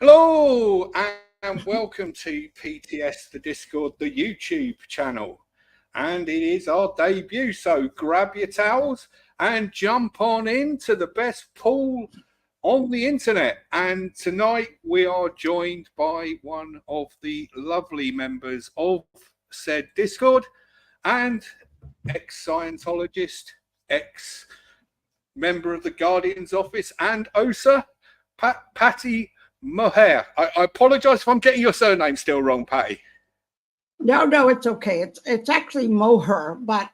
Hello and welcome to PTS, the Discord, the YouTube channel. And it is our debut, so grab your towels and jump on into the best pool on the internet. And tonight we are joined by one of the lovely members of said Discord and ex-Scientologist, ex-member of the Guardian's office and OSA, Patty Moher. I apologize if I'm getting your surname still wrong, Patty. No, it's okay. It's actually Moher, but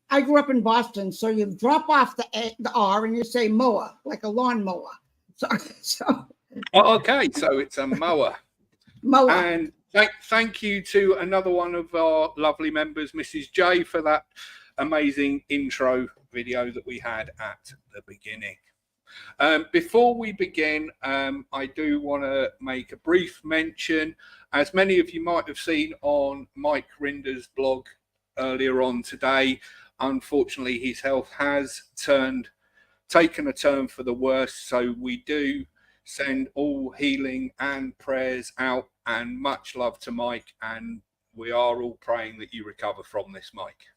I grew up in Boston, so you drop off the R and you say mower, like a lawnmower. So Okay, so it's a mower. Mower. And thank you to another one of our lovely members, Mrs. J, for that amazing intro video that we had at the beginning. Before we begin, I do want to make a brief mention. As many of you might have seen on Mike Rinder's blog earlier on today, unfortunately his health has taken a turn for the worse, so we do send all healing and prayers out and much love to Mike, and we are all praying that you recover from this, Mike.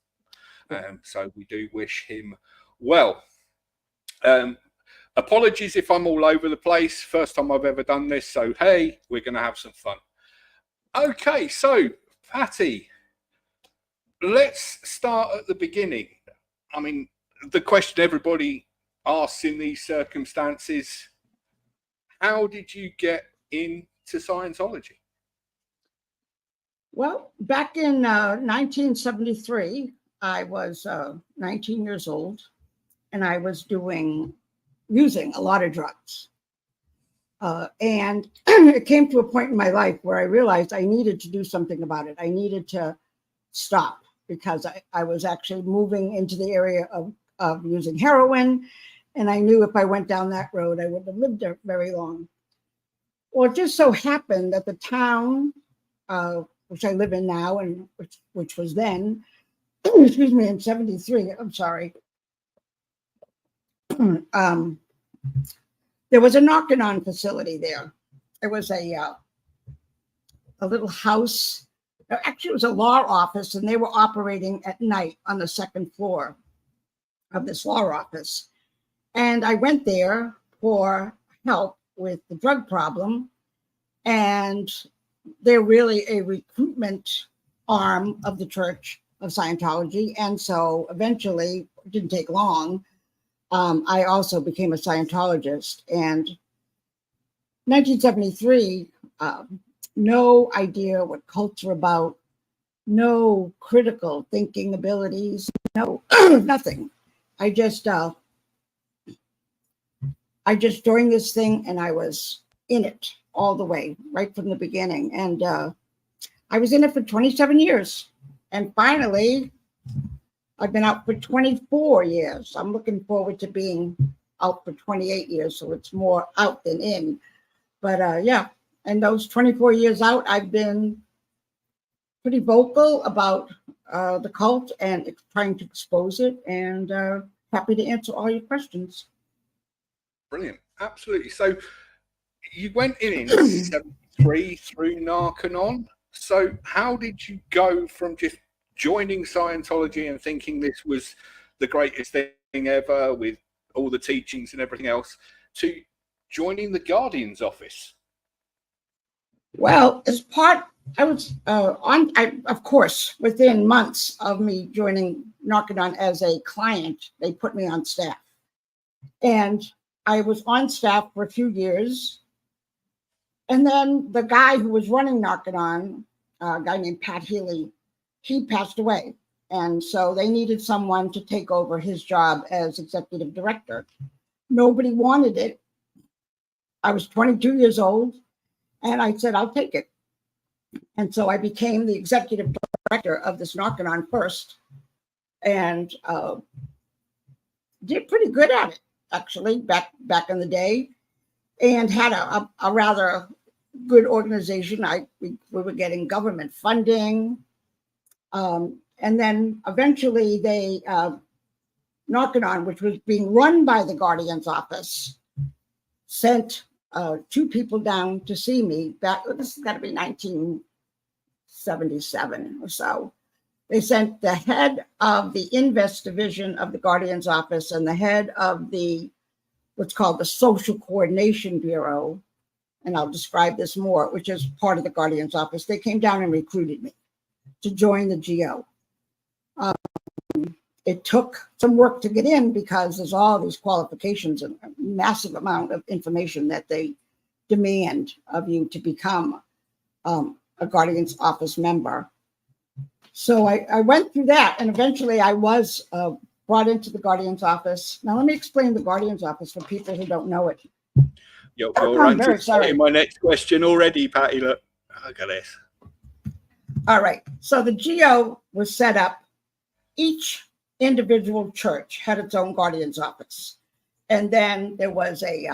So we do wish him well. Apologies if I'm all over the place. First time I've ever done this, so hey, we're going to have some fun. Okay, so Patty, let's start at the beginning. I mean, the question everybody asks in these circumstances, how did you get into Scientology? Well, back in 1973, I was 19 years old, and I was using a lot of drugs. And it came to a point in my life where I realized I needed to do something about it. I needed to stop because I was actually moving into the area of using heroin. And I knew if I went down that road, I wouldn't have lived there very long. Well, it just so happened that the town, which I live in now, and which was then, excuse me, in 73, I'm sorry, there was a knock-on facility there. It was a little house. Actually, it was a law office, and they were operating at night on the second floor of this law office. And I went there for help with the drug problem, and they're really a recruitment arm of the Church of Scientology. And so eventually, it didn't take long, I also became a Scientologist. And 1973, no idea what cults were about, no critical thinking abilities, no nothing. I just joined this thing, and I was in it all the way, right from the beginning. And I was in it for 27 years. And finally, I've been out for 24 years. I'm looking forward to being out for 28 years, so it's more out than in. But yeah, and those 24 years out, I've been pretty vocal about the cult and trying to expose it, and happy to answer all your questions. Brilliant, absolutely. So you went in 73 through Narconon. So how did you go from just joining Scientology and thinking this was the greatest thing ever with all the teachings and everything else to joining the Guardian's office? Well, I was of course, within months of me joining Narconon as a client, they put me on staff. And I was on staff for a few years. And then the guy who was running Narconon, a guy named Pat Healy, he passed away. And so they needed someone to take over his job as executive director. Nobody wanted it. I was 22 years old, and I said, I'll take it. And so I became the executive director of this Narconon first, and did pretty good at it, actually, back in the day, and had a rather good organization. We were getting government funding. And then eventually they, Narconon, which was being run by the Guardian's office, sent two people down to see me back. This has got to be 1977 or so. They sent the head of the Invest division of the Guardian's office and the head of the what's called the Social Coordination Bureau, and I'll describe this more, which is part of the Guardian's office. They came down and recruited me to join the GO. It took some work to get in because there's all these qualifications and a massive amount of information that they demand of you to become a Guardian's office member. So I went through that, and eventually I was brought into the Guardian's office. Now let me explain the Guardian's office for people who don't know it. You're very sorry. My next question already, Patty. Look at this. All right. So the GO was set up. Each individual church had its own Guardian's office. And then there was a,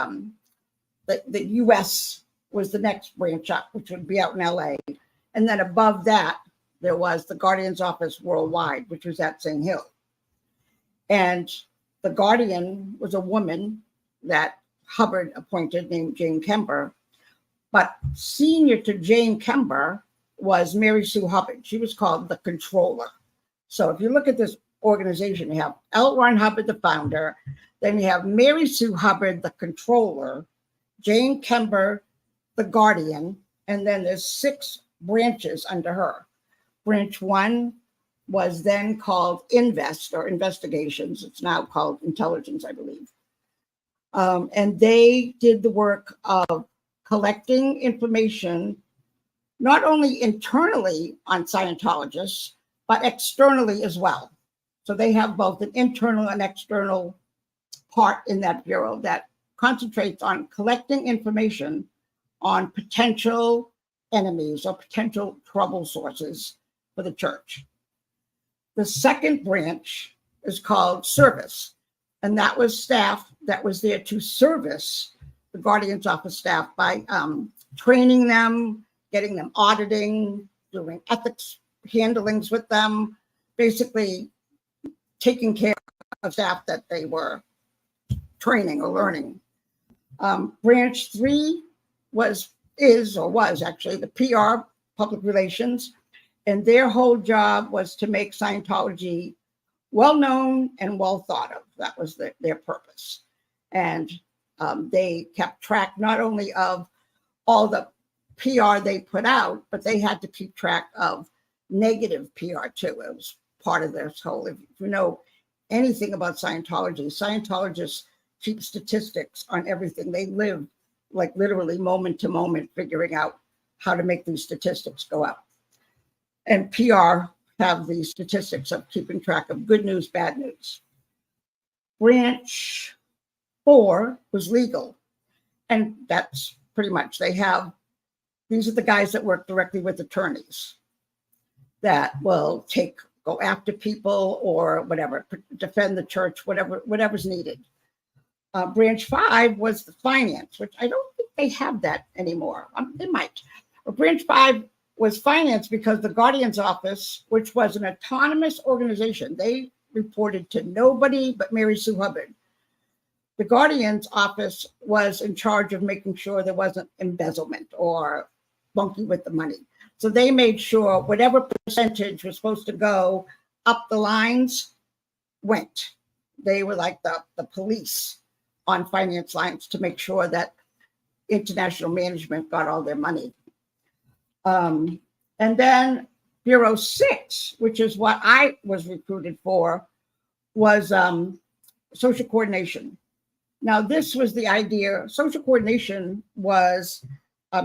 the US was the next branch up, which would be out in LA. And then above that, there was the Guardian's office worldwide, which was at St. Hill. And the Guardian was a woman that Hubbard appointed named Jane Kember. But senior to Jane Kember was Mary Sue Hubbard. She was called the controller. So if you look at this organization, you have L. Ron Hubbard, the founder, then you have Mary Sue Hubbard, the controller, Jane Kember, the guardian, and then there's 6 branches under her. Branch 1 was then called Invest or Investigations. It's now called Intelligence, I believe. And they did the work of collecting information, not only internally on Scientologists, but externally as well. So they have both an internal and external part in that bureau that concentrates on collecting information on potential enemies or potential trouble sources for the church. The second branch is called Service, and that was staff that was there to service the Guardian's office staff by training them, getting them auditing, doing ethics handlings with them, basically taking care of staff that they were training or learning. Branch 3 was actually the PR, public relations, and their whole job was to make Scientology well-known and well thought of. That was their purpose. And they kept track not only of all the PR they put out, but they had to keep track of negative PR too. It was part of this whole, if you know anything about Scientology, Scientologists keep statistics on everything. They live like literally moment to moment figuring out how to make these statistics go out. And PR have the statistics of keeping track of good news, bad news. Branch 4 was legal. And that's pretty much, these are the guys that work directly with attorneys that will go after people or whatever, defend the church, whatever's needed. Branch 5 was the finance, which I don't think they have that anymore. They might. But branch 5 was finance because the Guardian's office, which was an autonomous organization, they reported to nobody but Mary Sue Hubbard. The Guardian's office was in charge of making sure there wasn't embezzlement or bunky with the money. So they made sure whatever percentage was supposed to go up the lines went. They were like the police on finance lines to make sure that international management got all their money. And then Bureau 6, which is what I was recruited for, was social coordination. Now, this was the idea. Social coordination was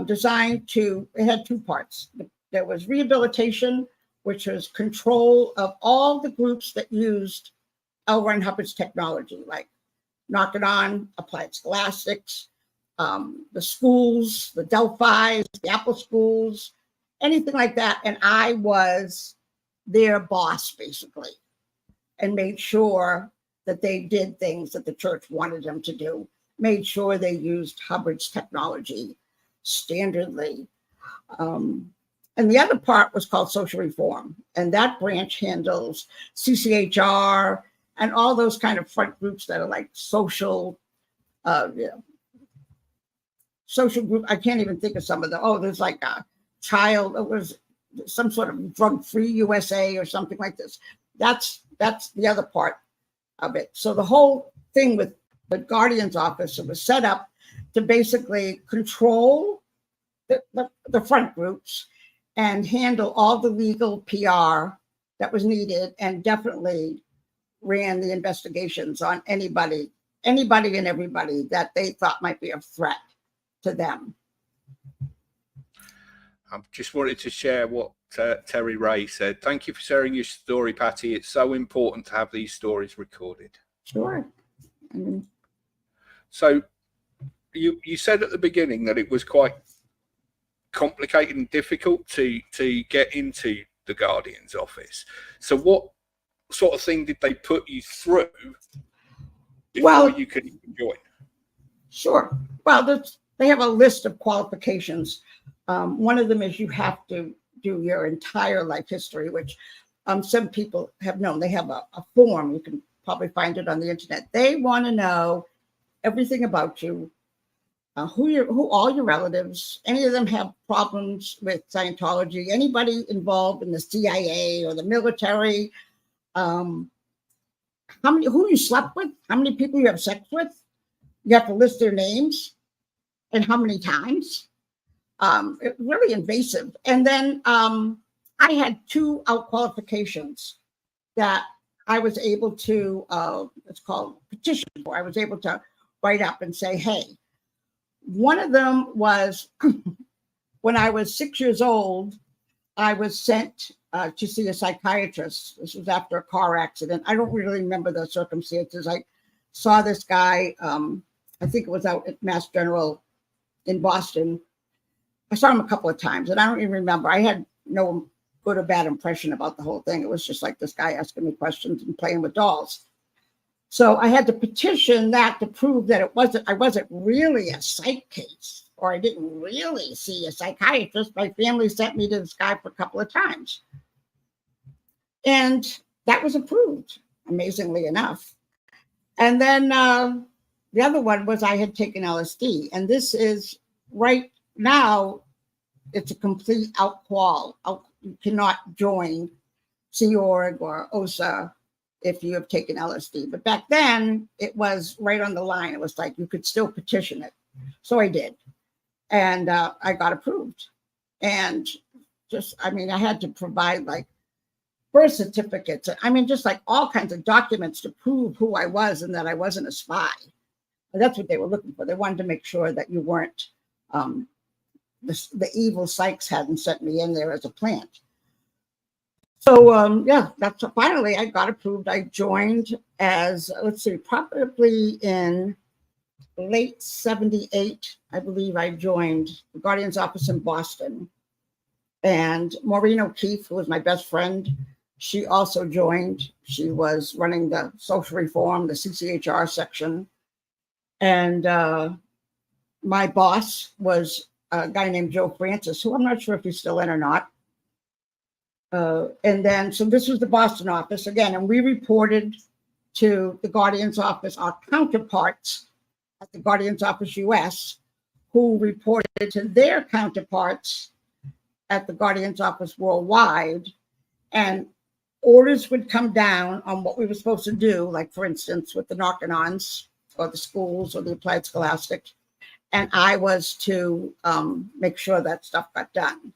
designed to, it had 2 parts. There was rehabilitation, which was control of all the groups that used L. Ron Hubbard's technology, like Knock It On, Applied Scholastics, the schools, the Delphis, the Apple schools, anything like that. And I was their boss, basically, and made sure that they did things that the church wanted them to do, made sure they used Hubbard's technology standardly. And the other part was called social reform. And that branch handles CCHR and all those kind of front groups that are like social, social group. I can't even think of some of the, there's like a child, it was some sort of drug-free USA or something like this. That's the other part of it. So the whole thing with the Guardian's office, it was set up to basically control the front groups and handle all the legal PR that was needed, and definitely ran the investigations on anybody and everybody that they thought might be a threat to them. I just wanted to share what Terry Ray said. Thank you for sharing your story, Patty. It's so important to have these stories recorded. Sure. So you said at the beginning that it was quite complicated and difficult to get into the Guardian's office. So what sort of thing did they put you through before you could even join? Sure. Well, they have a list of qualifications. One of them is you have to do your entire life history, which some people have known. They have a form. You can probably find it on the internet. They want to know everything about you, who all your relatives, any of them have problems with Scientology, anybody involved in the CIA or the military, who you slept with, how many people you have sex with. You have to list their names and how many times. It's really invasive. And then I had 2 out qualifications that I was able to, it's called petition, where I was able to write up and say, hey, one of them was when I was 6 years old, I was sent to see a psychiatrist. This was after a car accident. I don't really remember the circumstances. I saw this guy, I think it was out at Mass General in Boston. I saw him a couple of times, and I don't even remember. I had no good or bad impression about the whole thing. It was just like this guy asking me questions and playing with dolls. So I had to petition that to prove that I wasn't really a psych case, or I didn't really see a psychiatrist. My family sent me to this guy for a couple of times. And that was approved, amazingly enough. And then the other one was I had taken LSD. And this is right now, it's a complete out-qual. You cannot join Sea Org or OSA if you have taken LSD. But back then, it was right on the line. It was like you could still petition it. So I did. And I got approved. And I had to provide like birth certificates. Just like all kinds of documents to prove who I was and that I wasn't a spy. And that's what they were looking for. They wanted to make sure that you weren't, the evil psychs hadn't sent me in there as a plant. So, that's finally I got approved. I joined as, probably in late 78, I believe I joined the Guardian's office in Boston. And Maureen O'Keefe, who was my best friend, she also joined. She was running the social reform, the CCHR section. And my boss was a guy named Joe Francis, who I'm not sure if he's still in or not. And then, so this was the Boston office again, and we reported to the Guardian's office, our counterparts at the Guardian's office US, who reported to their counterparts at the Guardian's office worldwide. And orders would come down on what we were supposed to do, like for instance, with the knock-and-ons or the schools or the applied scholastic. And I was to make sure that stuff got done.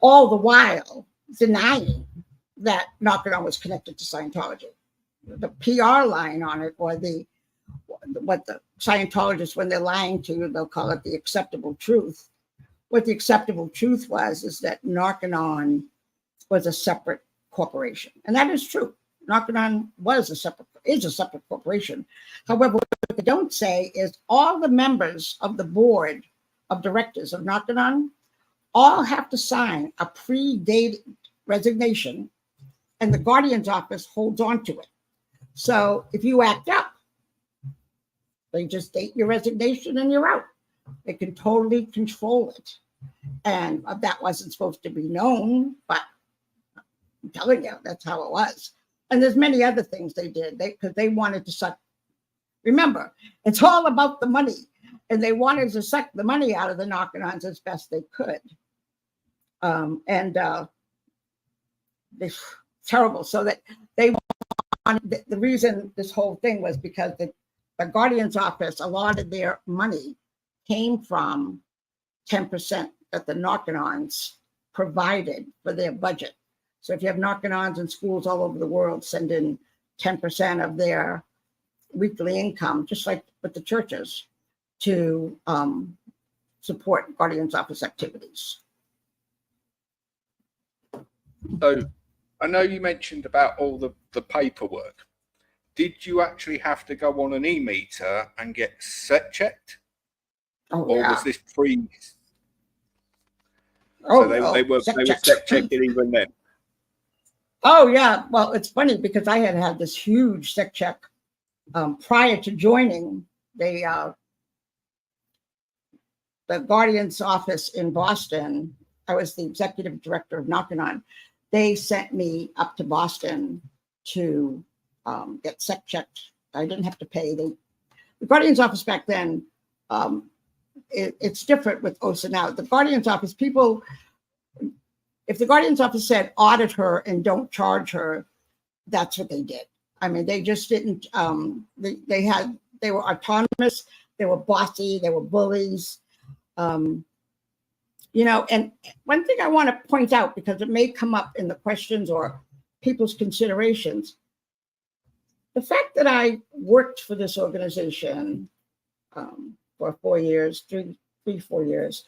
All the while denying that knock-and-on was connected to Scientology. The PR line on it, or what the Scientologists, when they're lying to you, they'll call it the acceptable truth. What the acceptable truth was is that knock-and-on was a separate corporation. And that is true. Knock-and-on is a separate corporation. However, what they don't say is all the members of the board of directors of Knock-and-on all have to sign a pre-dated resignation, and the Guardian's office holds on to it. So if you act up, they just date your resignation and you're out. They can totally control it. And that wasn't supposed to be known, but I'm telling you, that's how it was. And there's many other things they did because they wanted to suck. Remember, it's all about the money. and they wanted to suck the money out of the knock-ons as best they could. This terrible. So that they wanted, the reason this whole thing was because the Guardian's office, a lot of their money came from 10% that the knock-ons provided for their budget. So if you have knock-ons in schools all over the world, send in 10% of their weekly income, just like with the churches, to support Guardian's office activities. So I know you mentioned about all the paperwork. Did you actually have to go on an e-meter and get set checked? Oh, or yeah. was this pre? Oh, so they were set checking even then. Oh yeah. Well, it's funny because I had this huge sec check prior to joining the Guardian's office in Boston. I was the executive director of Knock-On. They sent me up to Boston to get sec checked. I didn't have to pay. The Guardian's office back then, it's different with OSA now. The Guardian's office, people, if the Guardian's office said audit her and don't charge her, that's what they did. I mean, they just didn't, they were autonomous, they were bossy, they were bullies. You know, and one thing I want to point out, because it may come up in the questions or people's considerations, the fact that I worked for this organization for 4 years, 4 years,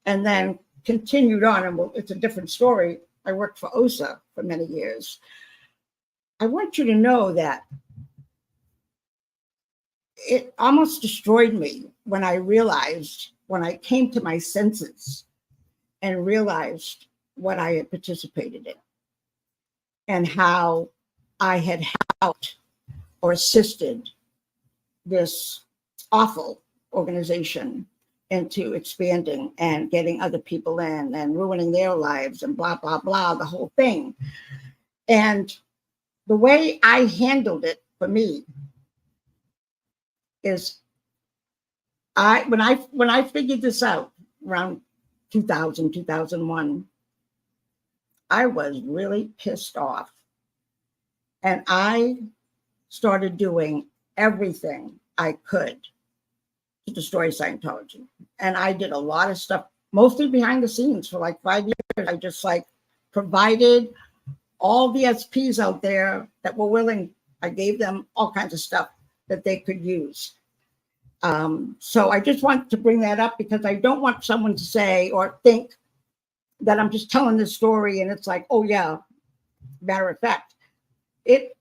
and then continued on, and it's a different story. I worked for OSA for many years. I want you to know that it almost destroyed me when I realized, when I came to my senses and realized what I had participated in and how I had helped or assisted this awful organization into expanding and getting other people in and ruining their lives and blah, blah, blah, the whole thing. And the way I handled it for me is when I figured this out around 2000, 2001, I was really pissed off. And I started doing everything I could to destroy Scientology. And I did a lot of stuff, mostly behind the scenes for like 5 years. I just like provided all the SPs out there that were willing. I gave them all kinds of stuff that they could use. So I just want to bring that up because I don't want someone to say or think that I'm just telling this story and it's like, oh yeah, matter of fact, it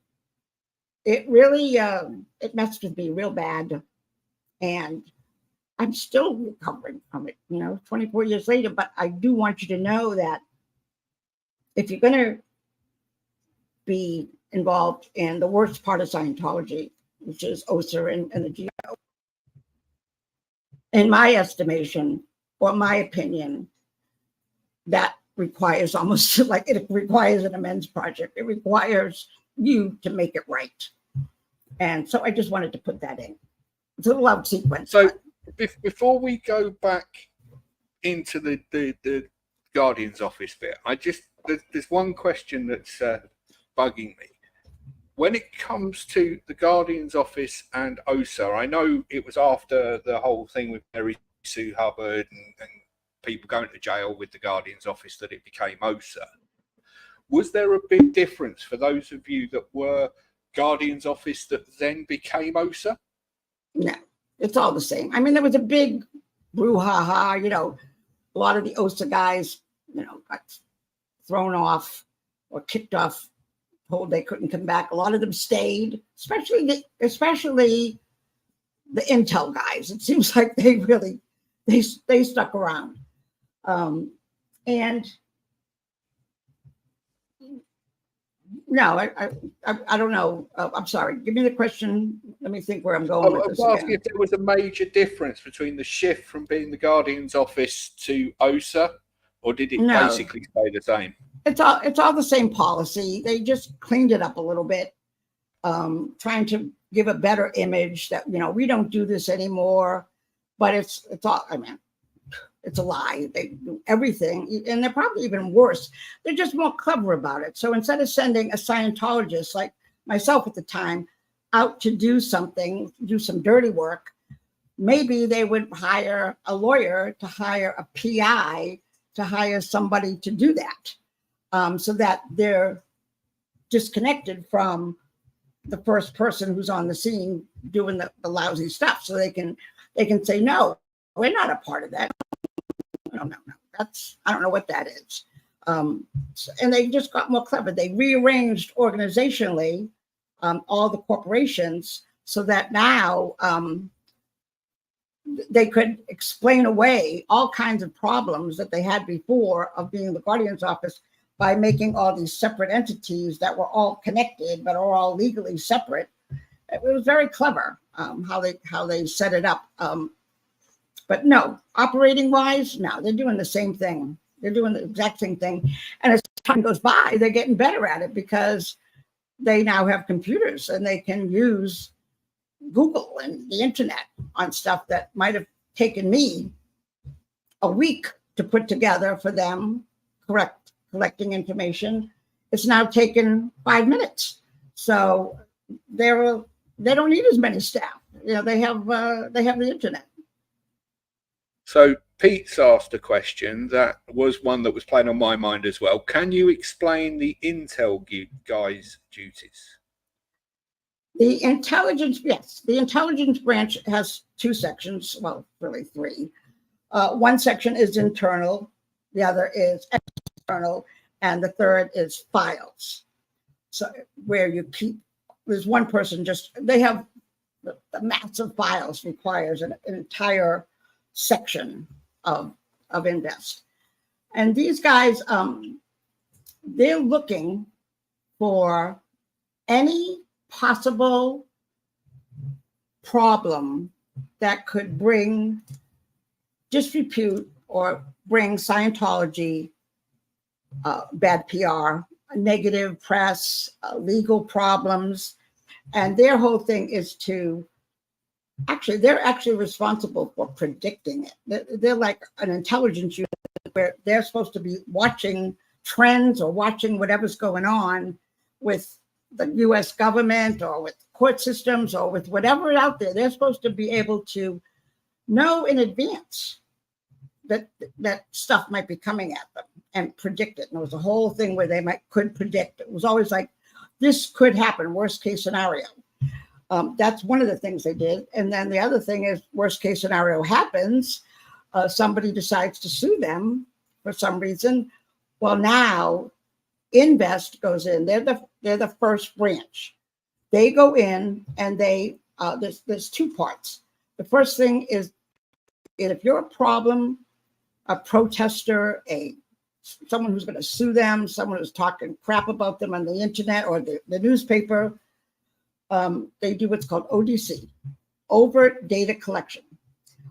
really, it messed with me real bad. And I'm still recovering from it, 24 years later. But I do want you to know that if you're going to be involved in the worst part of Scientology, which is OSA and the GO, in my estimation, or my opinion, that requires almost like it requires an amends project. It requires you to make it right. And so I just wanted to put that in. It's a little out sequence. So before we go back into the Guardian's office bit, there's one question that's bugging me. When it comes to the Guardian's office and OSA, I know it was after the whole thing with Sue Hubbard and people going to jail with the Guardian's office that it became OSA. Was there a big difference for those of you that were Guardian's office that then became OSA? No, it's all the same. I mean, there was a big brouhaha, a lot of the OSA guys, got thrown off or kicked off, told they couldn't come back. A lot of them stayed, especially the intel guys. It seems like they stuck around. And no, I don't know. I'm sorry. Give me the question. Let me think where I'm going with this. I was asking if there was a major difference between the shift from being the Guardian's office to OSA, or did it basically stay the same? It's all the same policy. They just cleaned it up a little bit, trying to give a better image that, we don't do this anymore. but it's all, I mean, it's a lie. They do everything, and they're probably even worse. They're just more clever about it. So instead of sending a Scientologist like myself at the time out to do something, do some dirty work, maybe they would hire a lawyer, to hire a PI, to hire somebody to do that, so that they're disconnected from the first person who's on the scene doing the lousy stuff. So they can say, no, we're not a part of that. No. That's, I don't know what that is. And they just got more clever. They rearranged organizationally all the corporations so that now they could explain away all kinds of problems that they had before of being the Guardian's office by making all these separate entities that were all connected but are all legally separate. It was very clever how they set it up. But no, operating wise, no, they're doing the same thing. They're doing the exact same thing. And as time goes by, they're getting better at it because they now have computers and they can use Google and the internet on stuff that might have taken me a week to put together for them, collecting information. It's now taken 5 minutes. So they don't need as many staff. You know, they have the internet. So Pete's asked a question that was one that was playing on my mind as well. Can you explain the intel guy's duties? The intelligence, yes. The intelligence branch has 2 sections, well, really 3. One section is internal, the other is external, and the third is files. So where you keep, there's one person they have the massive files requires an entire section of Invest. And these guys, they're looking for any possible problem that could bring disrepute or bring Scientology bad PR, negative press, legal problems. And their whole thing is they're actually responsible for predicting it. They're like an intelligence unit where they're supposed to be watching trends or watching whatever's going on with the US government or with court systems or with whatever out there. They're supposed to be able to know in advance that stuff might be coming at them and predict it. And there was a whole thing where they could predict. It was always like, this could happen, worst case scenario. That's one of the things they did. And then the other thing is, worst case scenario happens, somebody decides to sue them for some reason. Well, now Invest goes in. They're the first branch. They go in and there's 2 parts. The first thing is, if you're a problem, a protester, someone who's going to sue them, someone who's talking crap about them on the internet or the newspaper, they do what's called ODC, overt data collection.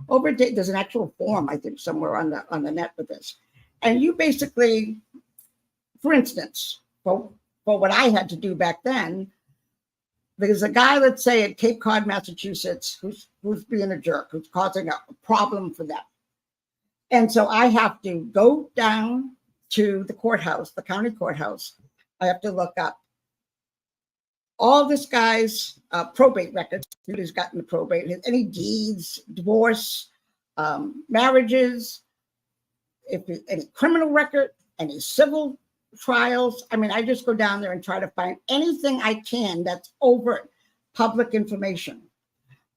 Overt data, there's an actual form, I think, somewhere on the net with this. And you basically, for instance, for what I had to do back then, there's a guy, let's say at Cape Cod, Massachusetts, who's being a jerk, who's causing a problem for them. And so I have to go down to the courthouse, the county courthouse. I have to look up all this guy's probate records, who he's gotten the probate, any deeds, divorce, marriages, any criminal record, any civil trials. I mean, I just go down there and try to find anything I can that's overt public information.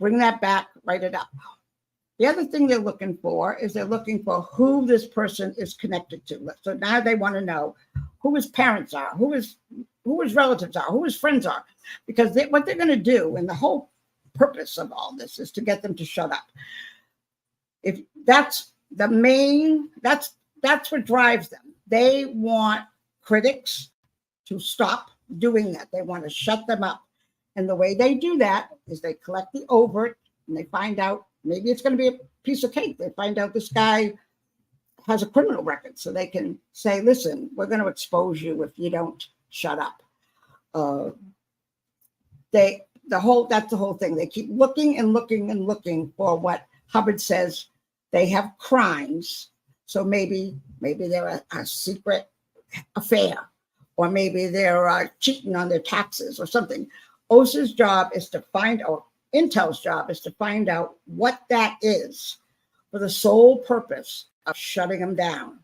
Bring that back, write it up. The other thing they're looking for is who this person is connected to. So now they want to know who his parents are, who his relatives are, who his friends are, because what they're going to do, and the whole purpose of all this is to get them to shut up. If that's what drives them. They want critics to stop doing that. They want to shut them up. And the way they do that is they collect the overt and they find out, maybe it's going to be a piece of cake. They find out this guy has a criminal record, so they can say, listen, we're going to expose you if you don't shut up. That's the whole thing. They keep looking and looking and looking for what Hubbard says they have crimes. So maybe they're a secret affair, or maybe they're cheating on their taxes or something. OSA's job is to find out, Intel's job is to find out what that is for the sole purpose of shutting them down.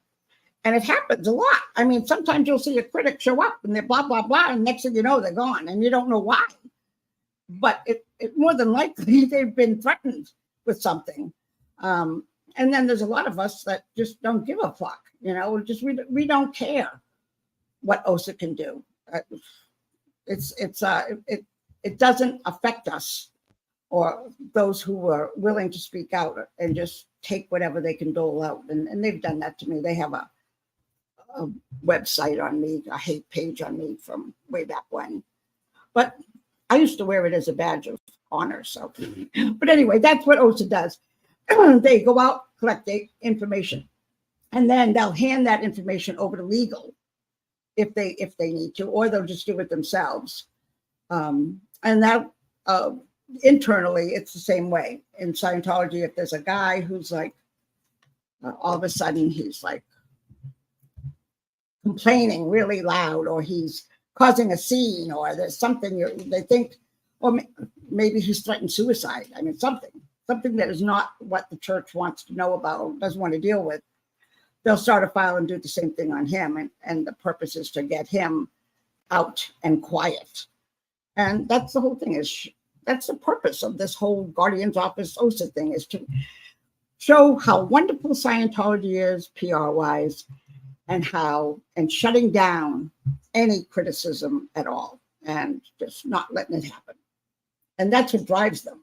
And it happens a lot. I mean, sometimes you'll see a critic show up and they're blah, blah, blah, and next thing you know, they're gone and you don't know why. But it more than likely they've been threatened with something. And then there's a lot of us that just don't give a fuck, you know, just we don't care what OSA can do. It doesn't affect us or those who are willing to speak out and just take whatever they can dole out. And they've done that to me. They have a website on me, a hate page on me from way back when. But I used to wear it as a badge of honor. So, but anyway, that's what OSA does. They go out, collect the information, and then they'll hand that information over to legal if they need to, or they'll just do it themselves. And that internally, it's the same way. In Scientology, if there's a guy who's like, all of a sudden he's like complaining really loud, or he's causing a scene, or there's something they think, or maybe he's threatened suicide. I mean, something that is not what the church wants to know about, or doesn't want to deal with. They'll start a file and do the same thing on him. And the purpose is to get him out and quiet. And that's the whole thing, that's the purpose of this whole Guardian's Office OSA thing, is to show how wonderful Scientology is PR-wise, and shutting down any criticism at all and just not letting it happen. And that's what drives them.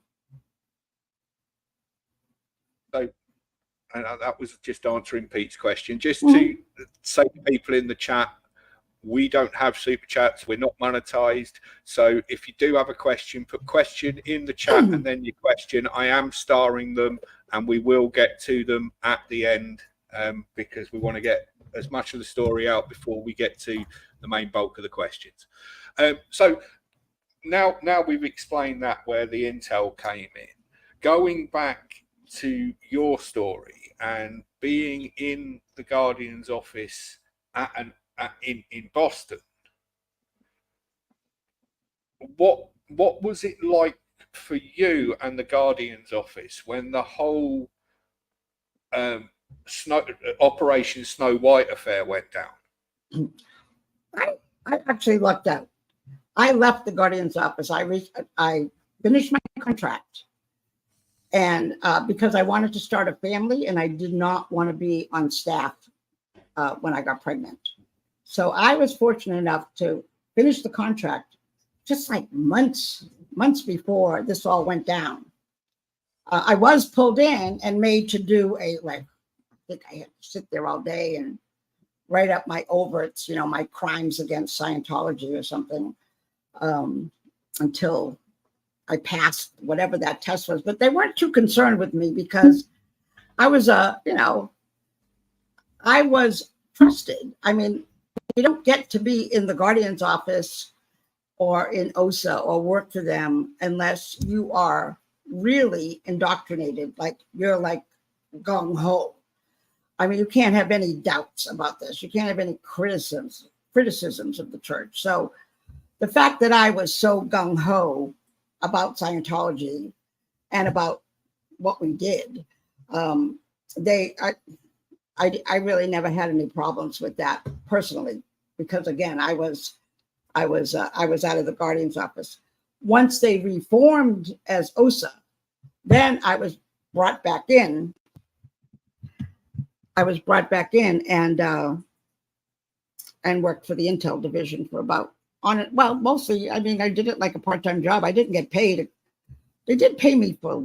So, and that was just answering Pete's question. Just to say to people in the chat, we don't have super chats. We're not monetized. So if you do have a question, put question in the chat and then your question. I am starring them and we will get to them at the end because we want to get as much of the story out before we get to the main bulk of the questions. So now we've explained that, where the intel came in. Going back to your story and being in the Guardian's office in Boston, what was it like for you and the Guardian's office when the whole Operation Snow White affair went down? I actually lucked out. I left the Guardian's office. I finished my contract, and because I wanted to start a family and I did not want to be on staff when I got pregnant. So I was fortunate enough to finish the contract just like months before this all went down. I was pulled in and made to do I think I had to sit there all day and write up my overts, my crimes against Scientology or something, until I passed whatever that test was. But they weren't too concerned with me because I was, I was trusted. I mean, you don't get to be in the Guardian's office or in OSA or work for them unless you are really indoctrinated, like you're like gung-ho. I mean, you can't have any doubts about this. You can't have any criticisms of the church. So the fact that I was so gung-ho about Scientology and about what we did, I really never had any problems with that personally, because again, I was out of the Guardian's office. Once they reformed as OSA, then I was brought back in. And worked for the Intel division for mostly, I mean, I did it like a part-time job. I didn't get paid. They did pay me for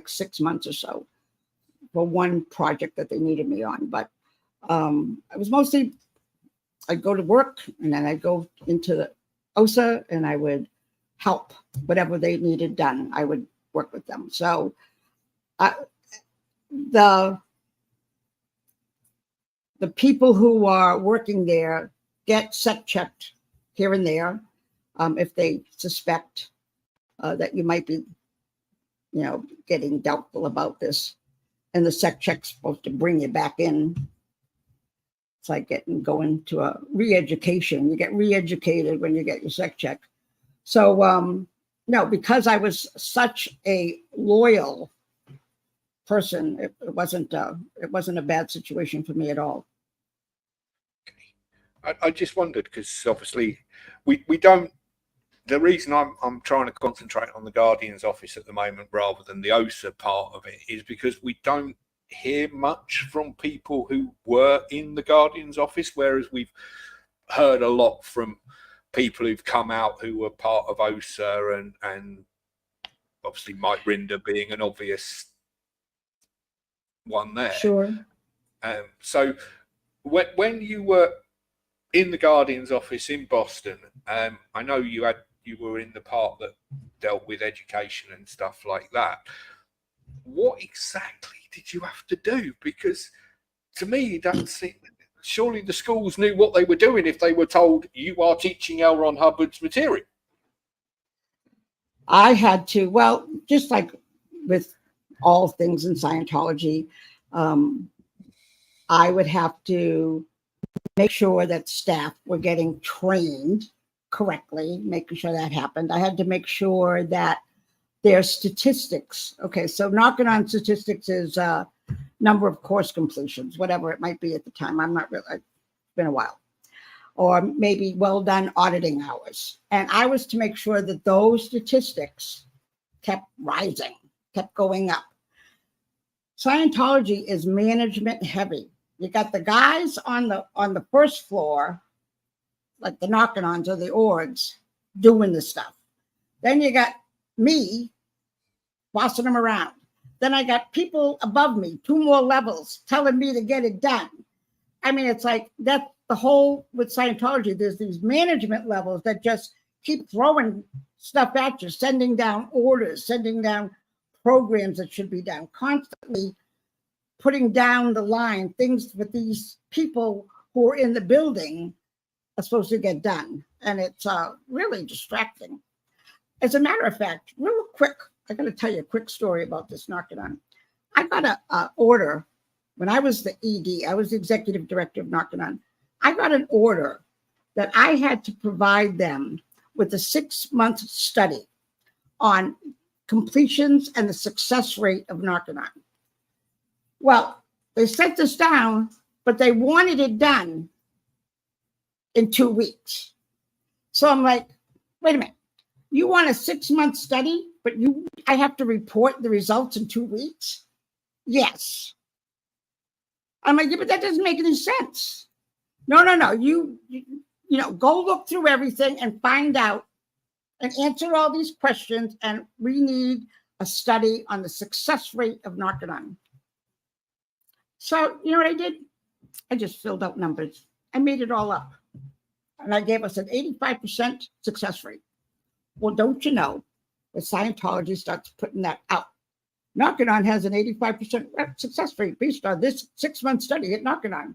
6 months or so for one project that they needed me on. But it was mostly, I'd go to work and then I'd go into the OSA and I would help whatever they needed done. I would work with them. So the people who are working there get checked here and there if they suspect that you might be, getting doubtful about this. And the sec check's supposed to bring you back in. It's like going to a re-education. You get re-educated when you get your sec check. So, no, because I was such a loyal person, it wasn't a bad situation for me at all. I just wondered, because obviously we don't. The reason I'm trying to concentrate on the Guardian's office at the moment rather than the OSA part of it is because we don't hear much from people who were in the Guardian's office, whereas we've heard a lot from people who've come out who were part of OSA, and obviously Mike Rinder being an obvious one there. Sure. So when you were in the Guardian's office in Boston, I know you were in the part that dealt with education and stuff like that. What exactly did you have to do? Because to me, surely the schools knew what they were doing if they were told you are teaching L. Ron Hubbard's material. I had to, well, just like with all things in Scientology, I would have to make sure that staff were getting trained correctly, making sure that happened. I had to make sure that their statistics, okay, so knocking on statistics is number of course completions, whatever it might be at the time. I'm not really, it's been a while. Or maybe well done auditing hours. And I was to make sure that those statistics kept rising, kept going up. Scientology is management heavy. You got the guys on the first floor, like the knocking-ons or the orgs, doing the stuff. Then you got me bossing them around. Then I got people above me, 2 more levels, telling me to get it done. I mean, it's like that. The whole with Scientology, there's these management levels that just keep throwing stuff at you, sending down orders, sending down programs that should be done, constantly putting down the line, things that these people who are in the building are supposed to get done. And it's really distracting. As a matter of fact, real quick, I got to tell you a quick story about this knocking on. I got an order when I was the ED, I was the executive director of knocking on. I got an order that I had to provide them with a 6-month study on completions and the success rate of Narconon. Well, they sent this down, but they wanted it done in 2 weeks. So I'm like, wait a minute, you want a 6-month study, but I have to report the results in 2 weeks? Yes. I'm like, yeah, but that doesn't make any sense. No. You go look through everything and find out and answer all these questions. And we need a study on the success rate of Narconon. So you know what I did? I just filled out numbers. I made it all up. And I gave us an 85% success rate. Well, don't you know, when Scientology starts putting that out, Narconon has an 85% success rate based on this 6-month study at Narconon.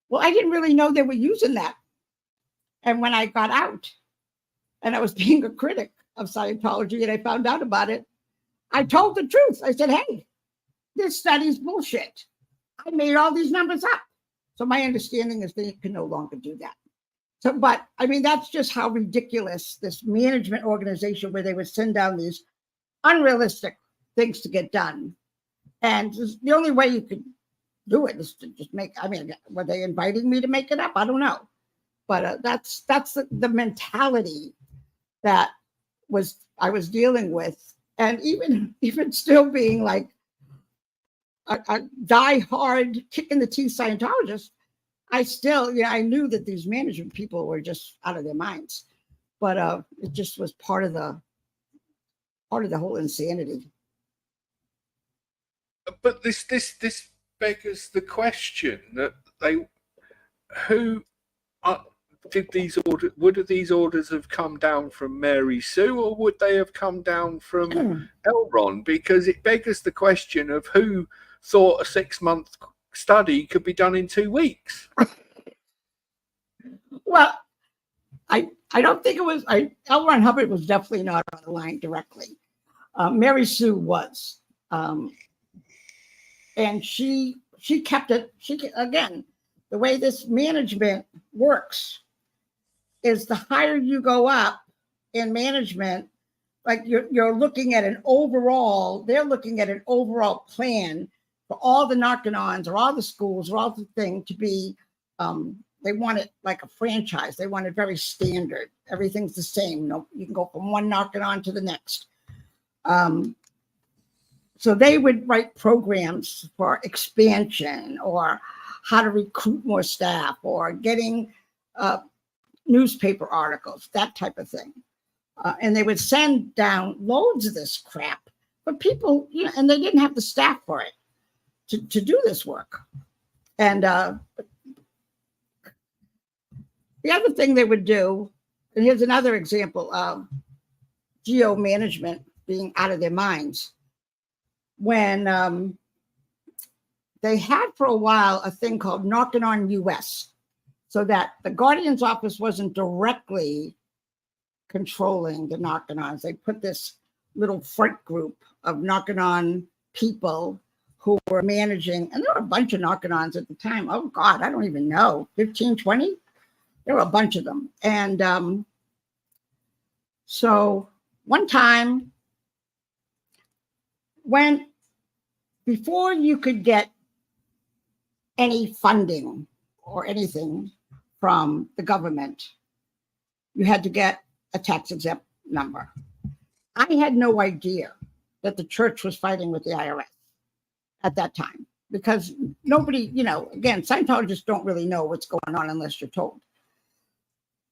Well, I didn't really know they were using that. And when I got out and I was being a critic of Scientology and I found out about it, I told the truth. I said, hey, this study's bullshit. I made all these numbers up. So my understanding is they can no longer do that. So, but I mean, that's just how ridiculous this management organization where they would send down these unrealistic things to get done. And the only way you could do it is to just were they inviting me to make it up? I don't know. But that's the mentality that I was dealing with. And even still being like a die-hard kick-in-the-teeth Scientologist, I still, I knew that these management people were just out of their minds. But it just was part of the whole insanity. But this beggars the question that would these orders have come down from Mary Sue, or would they have come down from L. Ron? Because it beggars the question of who thought a 6-month study could be done in 2 weeks. Well, I don't think it was. L. Ron Hubbard was definitely not on the line directly. Mary Sue was. And she kept it. Again, the way this management works is the higher you go up in management, like you're looking at an overall, they're looking at an overall plan for all the knock-ons or all the schools or all the thing to be, they want it like a franchise. They want it very standard. Everything's the same. You can go from one knock-on to the next. So they would write programs for expansion or how to recruit more staff or getting newspaper articles, that type of thing. And they would send down loads of this crap, but people, and they didn't have the staff for it to do this work. And the other thing they would do, and here's another example of geo management being out of their minds. When they had for a while a thing called Knocking on US, so that the Guardian's office wasn't directly controlling the knock-ons. They put this little front group of knocking-on people who were managing, and there were a bunch of knock-ons at the time. Oh God, I don't even know, 15, 20? There were a bunch of them. And so one time, before you could get any funding or anything from the government, you had to get a tax exempt number. I had no idea that the church was fighting with the IRS at that time, because nobody, again, Scientologists don't really know what's going on unless you're told.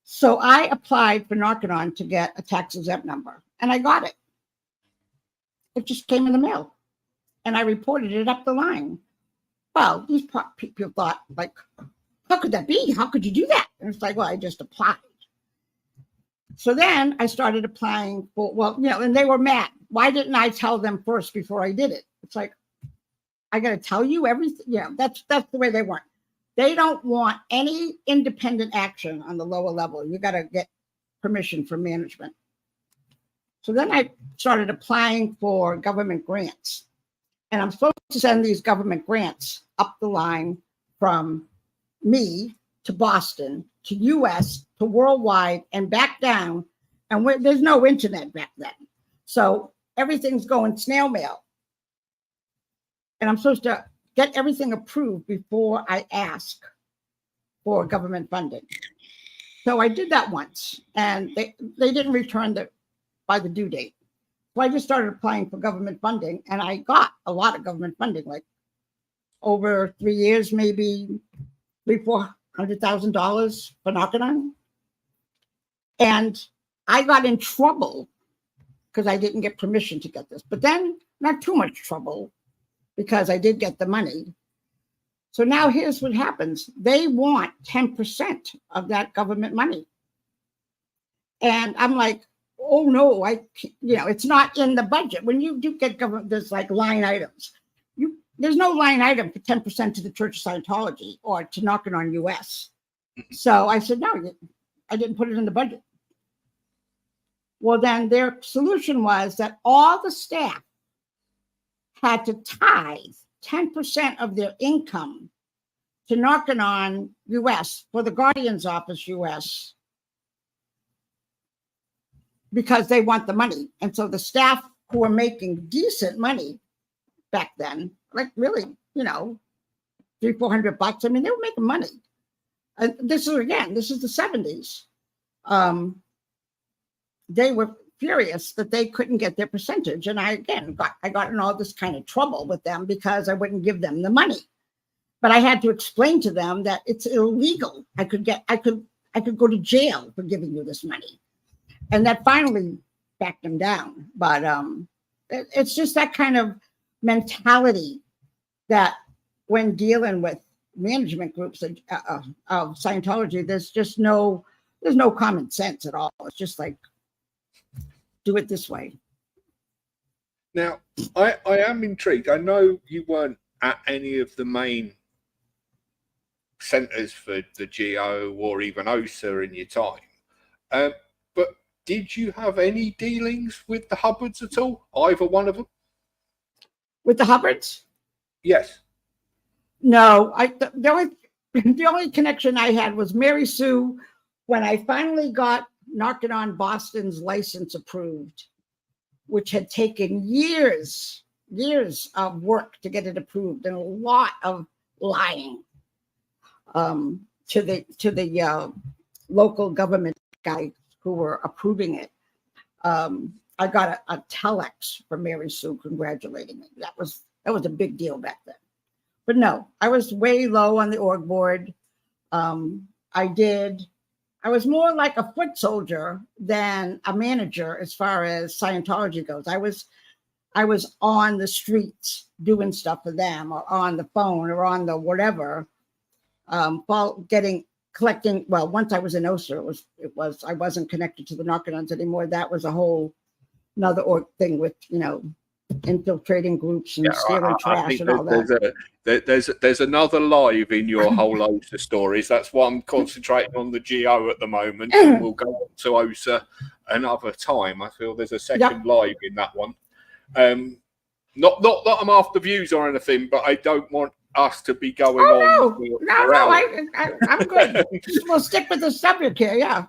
So I applied for Narconon to get a tax exempt number, and I got it. It just came in the mail, and I reported it up the line. Well, these people thought, like, how could that be? How could you do that? And it's like, well, I just applied. So then I started applying for, and they were mad. Why didn't I tell them first before I did it? It's like, I got to tell you everything. That's the way they want. They don't want any independent action on the lower level. You got to get permission from management. So then I started applying for government grants. And I'm supposed to send these government grants up the line from me to Boston, to US, to worldwide, and back down. And there's no internet back then. So everything's going snail mail. And I'm supposed to get everything approved before I ask for government funding. So I did that once, and they didn't return by the due date. So I just started applying for government funding, and I got a lot of government funding, like over 3 years, maybe $400,000 for Narconon. And I got in trouble because I didn't get permission to get this, but then not too much trouble because I did get the money. So now here's what happens. They want 10% of that government money. And I'm like, oh no, it's not in the budget. When you do get government, there's like line items. There's no line item for 10% to the Church of Scientology or to Knocking on US. So I said, no, I didn't put it in the budget. Well, then their solution was that all the staff had to tithe 10% of their income to Knocking on US for the Guardian's Office US, because they want the money. And so the staff who were making decent money back then, like really, $300-400, I mean, they were making money. And this is the 70s. They were furious that they couldn't get their percentage. And I got in all this kind of trouble with them because I wouldn't give them the money. But I had to explain to them that it's illegal. I could go to jail for giving you this money. And that finally backed them down. But it's just that kind of mentality that when dealing with management groups of Scientology, there's no common sense at all. It's just like, do it this way. Now, I am intrigued. I know you weren't at any of the main centres for the GO or even OSA in your time. But did you have any dealings with the Hubbards at all? Either one of them? With the Hubbards? Yes. No, the only connection I had was Mary Sue when I finally got Knocking on Boston's license approved, which had taken years of work to get it approved and a lot of lying to the local government guys who were approving it. I got a telex from Mary Sue congratulating me. That was a big deal back then. But no, I was way low on the org board. I was more like a foot soldier than a manager as far as Scientology goes. I was on the streets doing stuff for them, or on the phone, or on the whatever, collecting. Well, once I was in OSA, I wasn't connected to the Narcanons anymore. That was a whole another thing with, infiltrating groups and stealing trash and all that. There's another live in your whole OSA stories. That's why I'm concentrating on the GO at the moment. And we'll go on to OSA another time. I feel there's a second live in that one. Not that I'm after views or anything, but I don't want us to be going on. No, I'm good. We'll stick with the subject here. Yeah.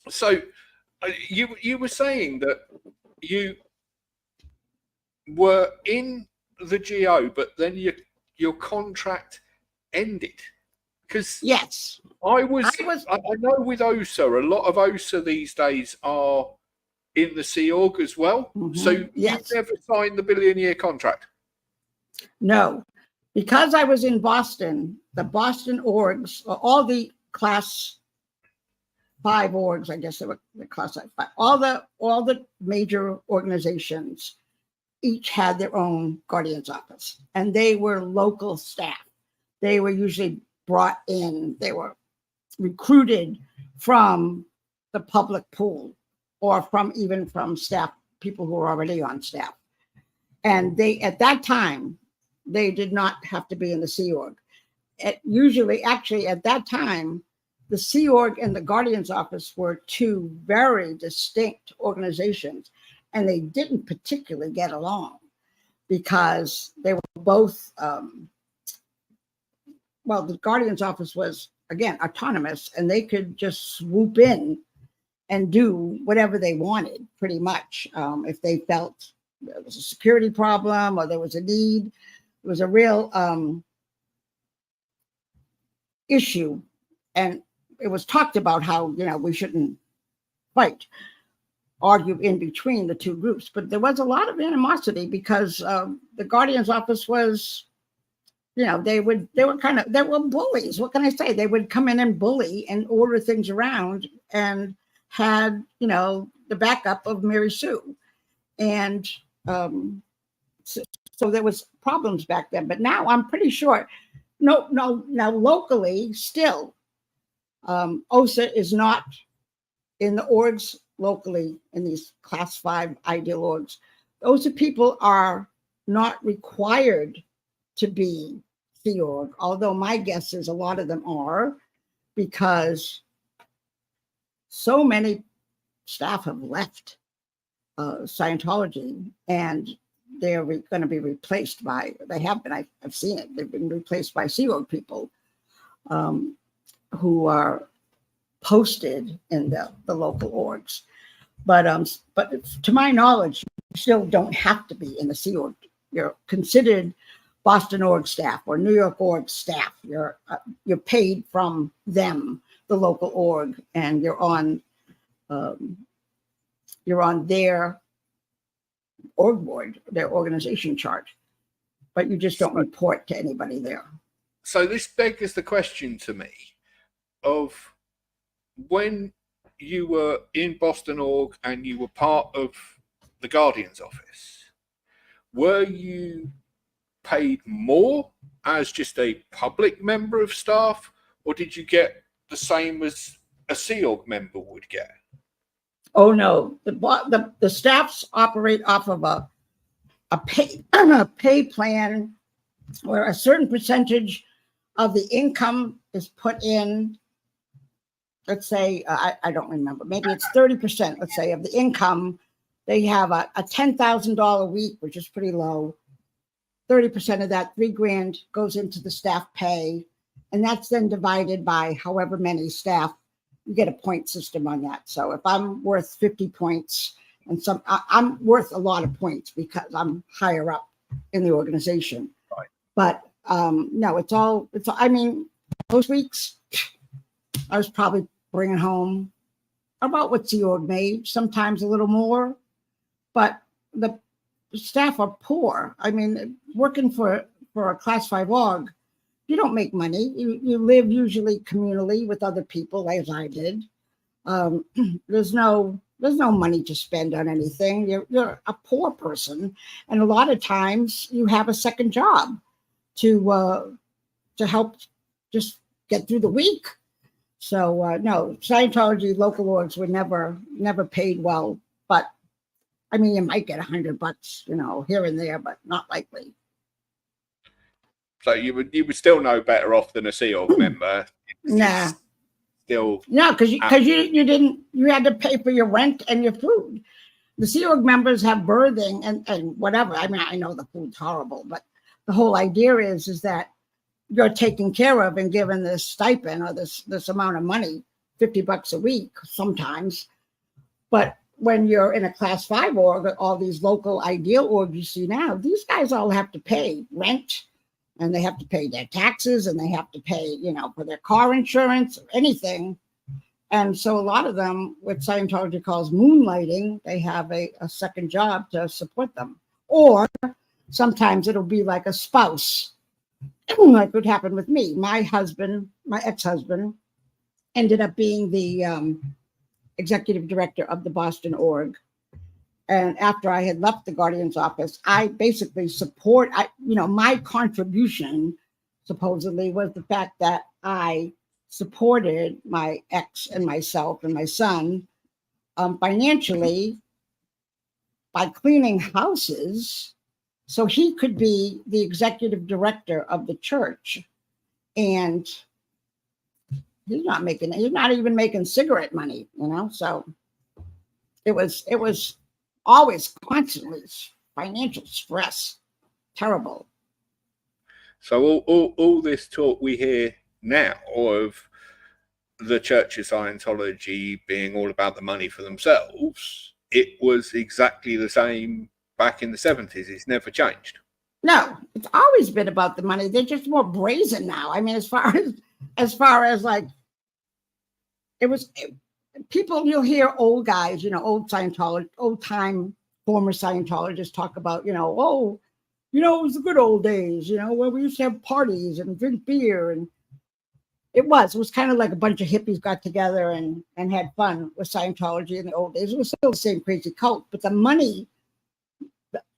So you were saying that you were in the GO, but then your contract ended. Because yes, I know with OSA, a lot of OSA these days are in the Sea Org as well. Mm-hmm. So you never signed the billion-year contract? No, because I was in Boston, the Boston orgs, all the class 5 orgs, I guess they were the class 5, all the major organizations each had their own guardian's office, and they were local staff. They were usually brought in, they were recruited from the public pool, or from staff, people who were already on staff. And at that time, they did not have to be in the Sea Org. Usually, actually, at that time, the Sea Org and the Guardian's Office were two very distinct organizations, and they didn't particularly get along because they were both, the Guardian's Office was, again, autonomous, and they could just swoop in and do whatever they wanted, pretty much. If they felt there was a security problem or there was a need, it was a real issue. And it was talked about how, we shouldn't argue in between the two groups. But there was a lot of animosity because the Guardian's Office was, they were bullies. What can I say? They would come in and bully and order things around, and had, the backup of Mary Sue. And so there was problems back then. But now I'm pretty sure, now locally still, OSA is not in the orgs locally, in these class 5 ideal orgs. OSA people are not required to be Sea Org, although my guess is a lot of them are, because so many staff have left Scientology, and they're going to be replaced by, they have been, I've seen it, they've been replaced by Sea Org people who are posted in the local orgs. But to my knowledge, you still don't have to be in the Sea Org. You're considered Boston org staff or New York org staff. You're paid from them, the local org, and you're on their org board, their organization chart, but you just don't report to anybody there. So this begs the question to me of, when you were in Boston org and you were part of the Guardian's Office, were you paid more as just a public member of staff, or did you get the same as a Sea Org member would get? Oh no, the staffs operate off of a pay plan where a certain percentage of the income is put in let's say, I don't remember, maybe it's 30%, let's say, of the income. They have a $10,000 week, which is pretty low. 30% of that, $3,000, goes into the staff pay. And that's then divided by however many staff. You get a point system on that. So if I'm worth 50 points, and I'm worth a lot of points because I'm higher up in the organization. Right. But no, I mean, most weeks I was probably bringing home about what the org made, sometimes a little more. But the staff are poor. I mean, working for a class 5 org, you don't make money. You live usually communally with other people, as I did. There's no money to spend on anything. You're a poor person, and a lot of times you have a second job to help just get through the week. So no, Scientology local orgs were never paid well. But I mean, you might get $100, here and there, but not likely. So you would still know better off than a Sea Org member. Nah. Still. No, because you had to pay for your rent and your food. The Sea Org members have birthing and whatever. I mean, I know the food's horrible, but the whole idea is that you're taken care of and given this stipend or this amount of money, $50 a week sometimes. But when you're in a class 5 org, all these local ideal orgs you see now, these guys all have to pay rent, and they have to pay their taxes, and they have to pay, for their car insurance or anything. And so a lot of them, what Scientology calls moonlighting, they have a second job to support them. Or sometimes it'll be like a spouse, like what happened with me. My ex-husband, ended up being the executive director of the Boston org. And after I had left the Guardian's office, I basically my contribution supposedly was the fact that I supported my ex and myself and my son financially by cleaning houses so he could be the executive director of the church. And he's not even making cigarette money, so it was always constantly financial stress. Terrible. So all this talk we hear now of the Church of Scientology being all about the money for themselves, it was exactly the same back in the 70s. It's never changed. No, it's always been about the money. They're just more brazen now. I mean, as far as like, people, you'll hear old guys, old Scientology, old time former Scientologists talk about, it was the good old days, where we used to have parties and drink beer. And it was kind of like a bunch of hippies got together and had fun with Scientology in the old days. It was still the same crazy cult, but the money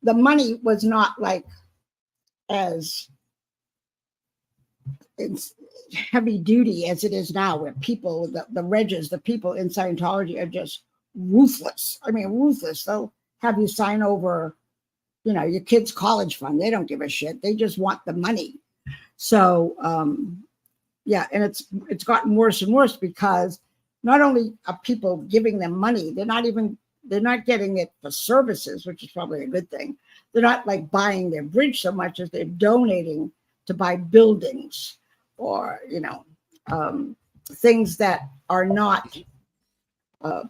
was not like as it's heavy duty as it is now, where people, the regs, the people in Scientology are just ruthless. I mean, ruthless. They'll have you sign over, your kid's college fund. They don't give a shit. They just want the money. So, yeah, and it's gotten worse and worse because not only are people giving them money, they're not getting it for services, which is probably a good thing. They're not like buying their bridge so much as they're donating to buy buildings or, things that are not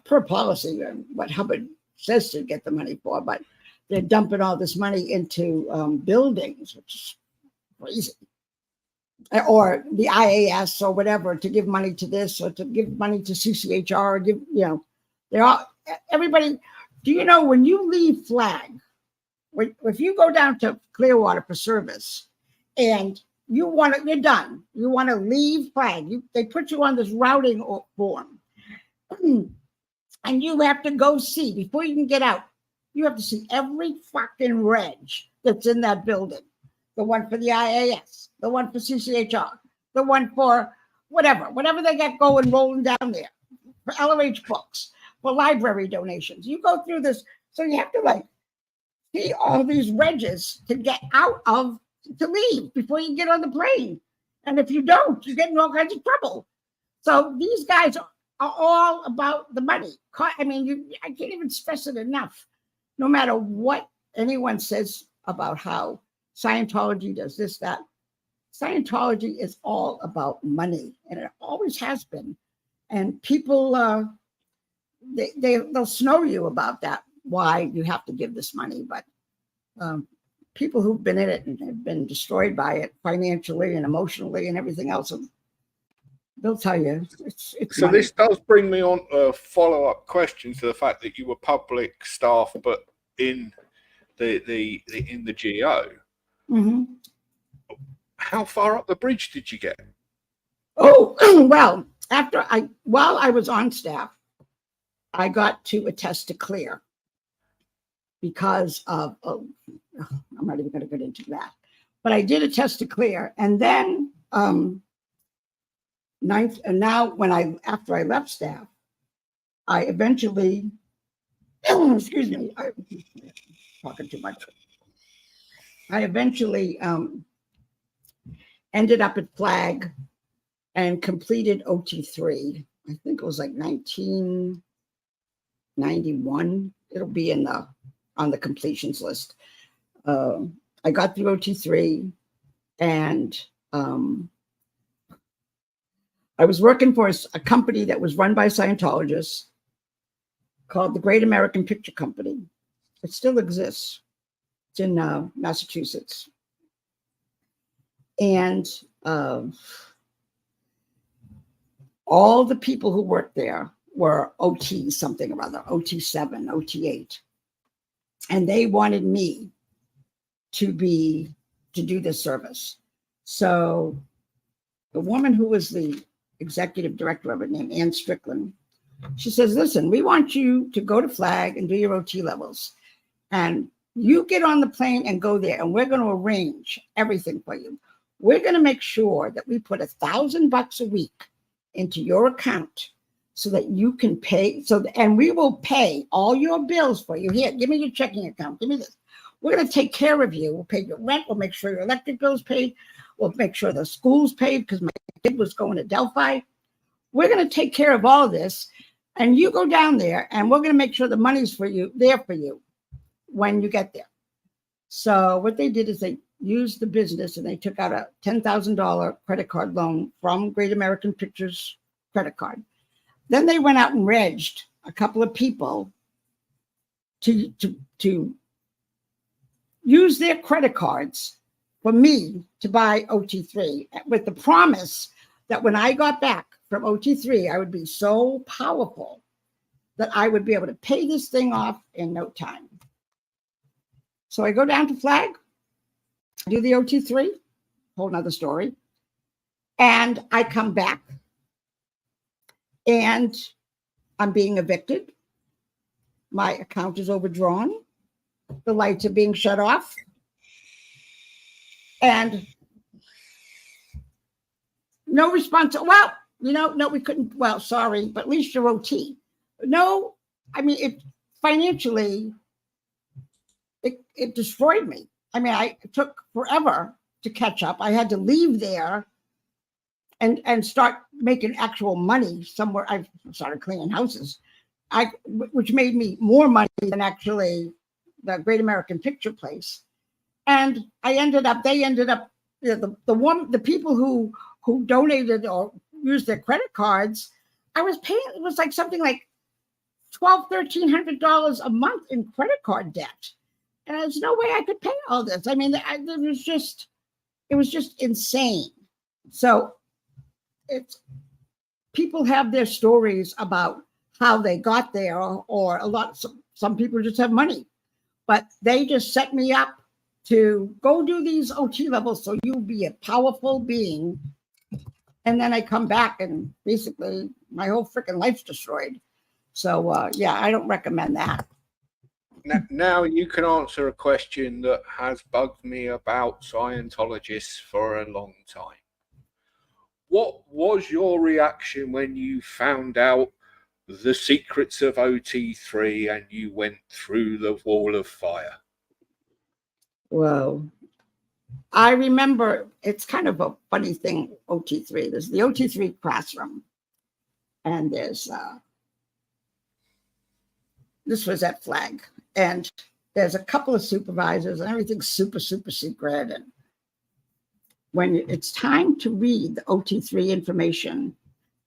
per policy and what Hubbard says to get the money for, but they're dumping all this money into buildings, which is crazy. Or the IAS or whatever, to give money to this or to give money to CCHR, they're all, everybody. Do you know when you leave Flag, if you go down to Clearwater for service and you're done, you want to leave Flag, they put you on this routing form and you have to go see, before you can get out, you have to see every fucking reg that's in that building. The one for the IAS, the one for CCHR, the one for whatever they got going rolling down there, for LOH books, for library donations. You go through this, so you have to see all these regs to get out of, to leave before you get on the plane. And if you don't, you get in all kinds of trouble. So these guys are all about the money. I mean, I can't even stress it enough. No matter what anyone says about how Scientology does this, that, Scientology is all about money, and it always has been. And people, they'll snow you about that, why you have to give this money. But people who've been in it and have been destroyed by it financially and emotionally and everything else, they'll tell you it's so money. this does bring me on a follow-up question to the fact that you were public staff, but in the GO. Mm-hmm. How far up the bridge did you get? Oh, well, while I was on staff, I got to attest to clear because of, I'm not even going to get into that, but I did attest to clear. And then after I left staff, I eventually, excuse me, I'm talking too much. I eventually ended up at Flag and completed OT3. I think it was like 1991. It'll be on the completions list. I got through OT3, and I was working for a company that was run by Scientologists called the Great American Picture Company. It still exists. It's in Massachusetts. And all the people who worked there were OT something or other, OT7, OT8. And they wanted me to do this service. So the woman who was the executive director of it, named Ann Strickland, she says, listen, we want you to go to Flag and do your OT levels. And you get on the plane and go there, and we're going to arrange everything for you. We're going to make sure that we put $1,000 a week into your account so that you can pay. And we will pay all your bills for you. Here, give me your checking account. Give me this. We're going to take care of you. We'll pay your rent. We'll make sure your electric bill's paid. We'll make sure the school's paid because my kid was going to Delphi. We're going to take care of all this. And you go down there, and we're going to make sure the money's there for you when you get there. So what they did is they used the business, and they took out a $10,000 credit card loan from Great American Pictures credit card. Then they went out and regged a couple of people to use their credit cards for me to buy OT3, with the promise that when I got back from OT3, I would be so powerful that I would be able to pay this thing off in no time. So I go down to Flag, do the OT3, whole nother story. And I come back and I'm being evicted. My account is overdrawn. The lights are being shut off. And no response. Well, no, we couldn't. Well, sorry, but at least you're OT. No, I mean, financially, it destroyed me. I mean, it took forever to catch up. I had to leave there and start making actual money somewhere. I started cleaning houses, which made me more money than actually the Great American Picture place. And they ended up, the people who donated or used their credit cards, I was paying, it was like something like $1,300 a month in credit card debt. And there's no way I could pay all this. I mean, it was just insane. So people have their stories about how they got there, or some people just have money, but they just set me up to go do these OT levels so you'll be a powerful being. And then I come back and basically my whole freaking life's destroyed. So yeah, I don't recommend that. Now you can answer a question that has bugged me about Scientologists for a long time. What was your reaction when you found out the secrets of OT3 and you went through the wall of fire? Well, I remember, it's kind of a funny thing, OT3. There's the OT3 classroom. And there's this was at Flag, and there's a couple of supervisors, and everything's super, super secret. And when it's time to read the OT3 information,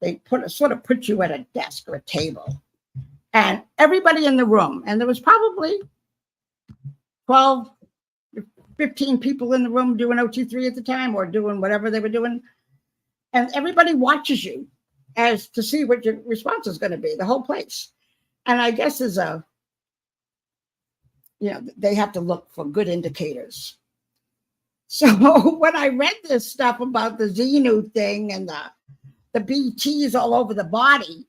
they sort of put you at a desk or a table, and everybody in the room, and there was probably 12, 15 people in the room doing OT3 at the time, or doing whatever they were doing, and everybody watches you as to see what your response is going to be, the whole place. And I guess there's they have to look for good indicators. So when I read this stuff about the Xenu thing and the BTs all over the body,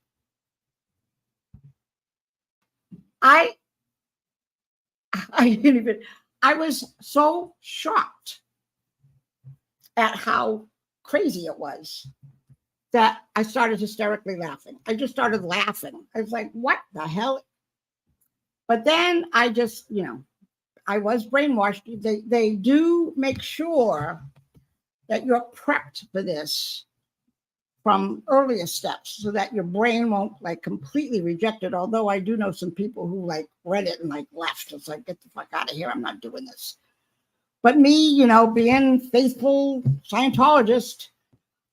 I was so shocked at how crazy it was that I started hysterically laughing. I just started laughing. I was like, what the hell? But then I just, I was brainwashed. They do make sure that you're prepped for this from earlier steps so that your brain won't completely reject it. Although I do know some people who read it and left. It's like, get the fuck out of here. I'm not doing this. But me, being faithful Scientologist,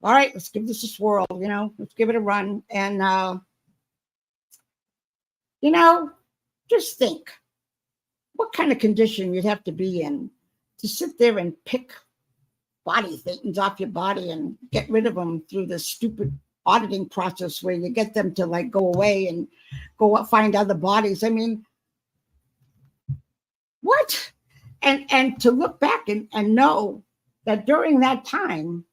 all right, let's give this a swirl, let's give it a run. And, just think what kind of condition you'd have to be in to sit there and pick body thetans off your body and get rid of them through this stupid auditing process where you get them to go away and go find other bodies. I mean, what? And to look back and know that during that time,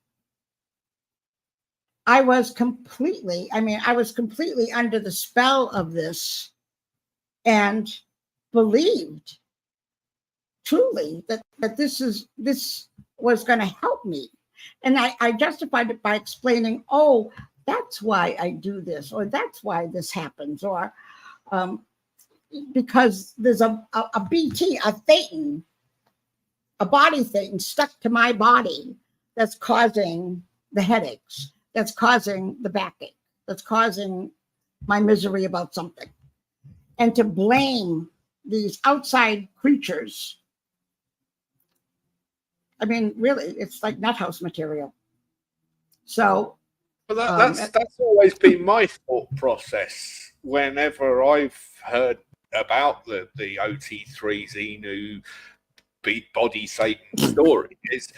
I was completely under the spell of this and believed truly that this was going to help me. And I justified it by explaining, oh, that's why I do this, or that's why this happens, or because there's a BT, a thetan, a body thetan stuck to my body that's causing the headaches, that's causing the backache, that's causing my misery about something. And to blame these outside creatures, I mean, really, it's like nuthouse material. So, but that's always been my thought process whenever I've heard about the OT3 Xenu body Satan story. Is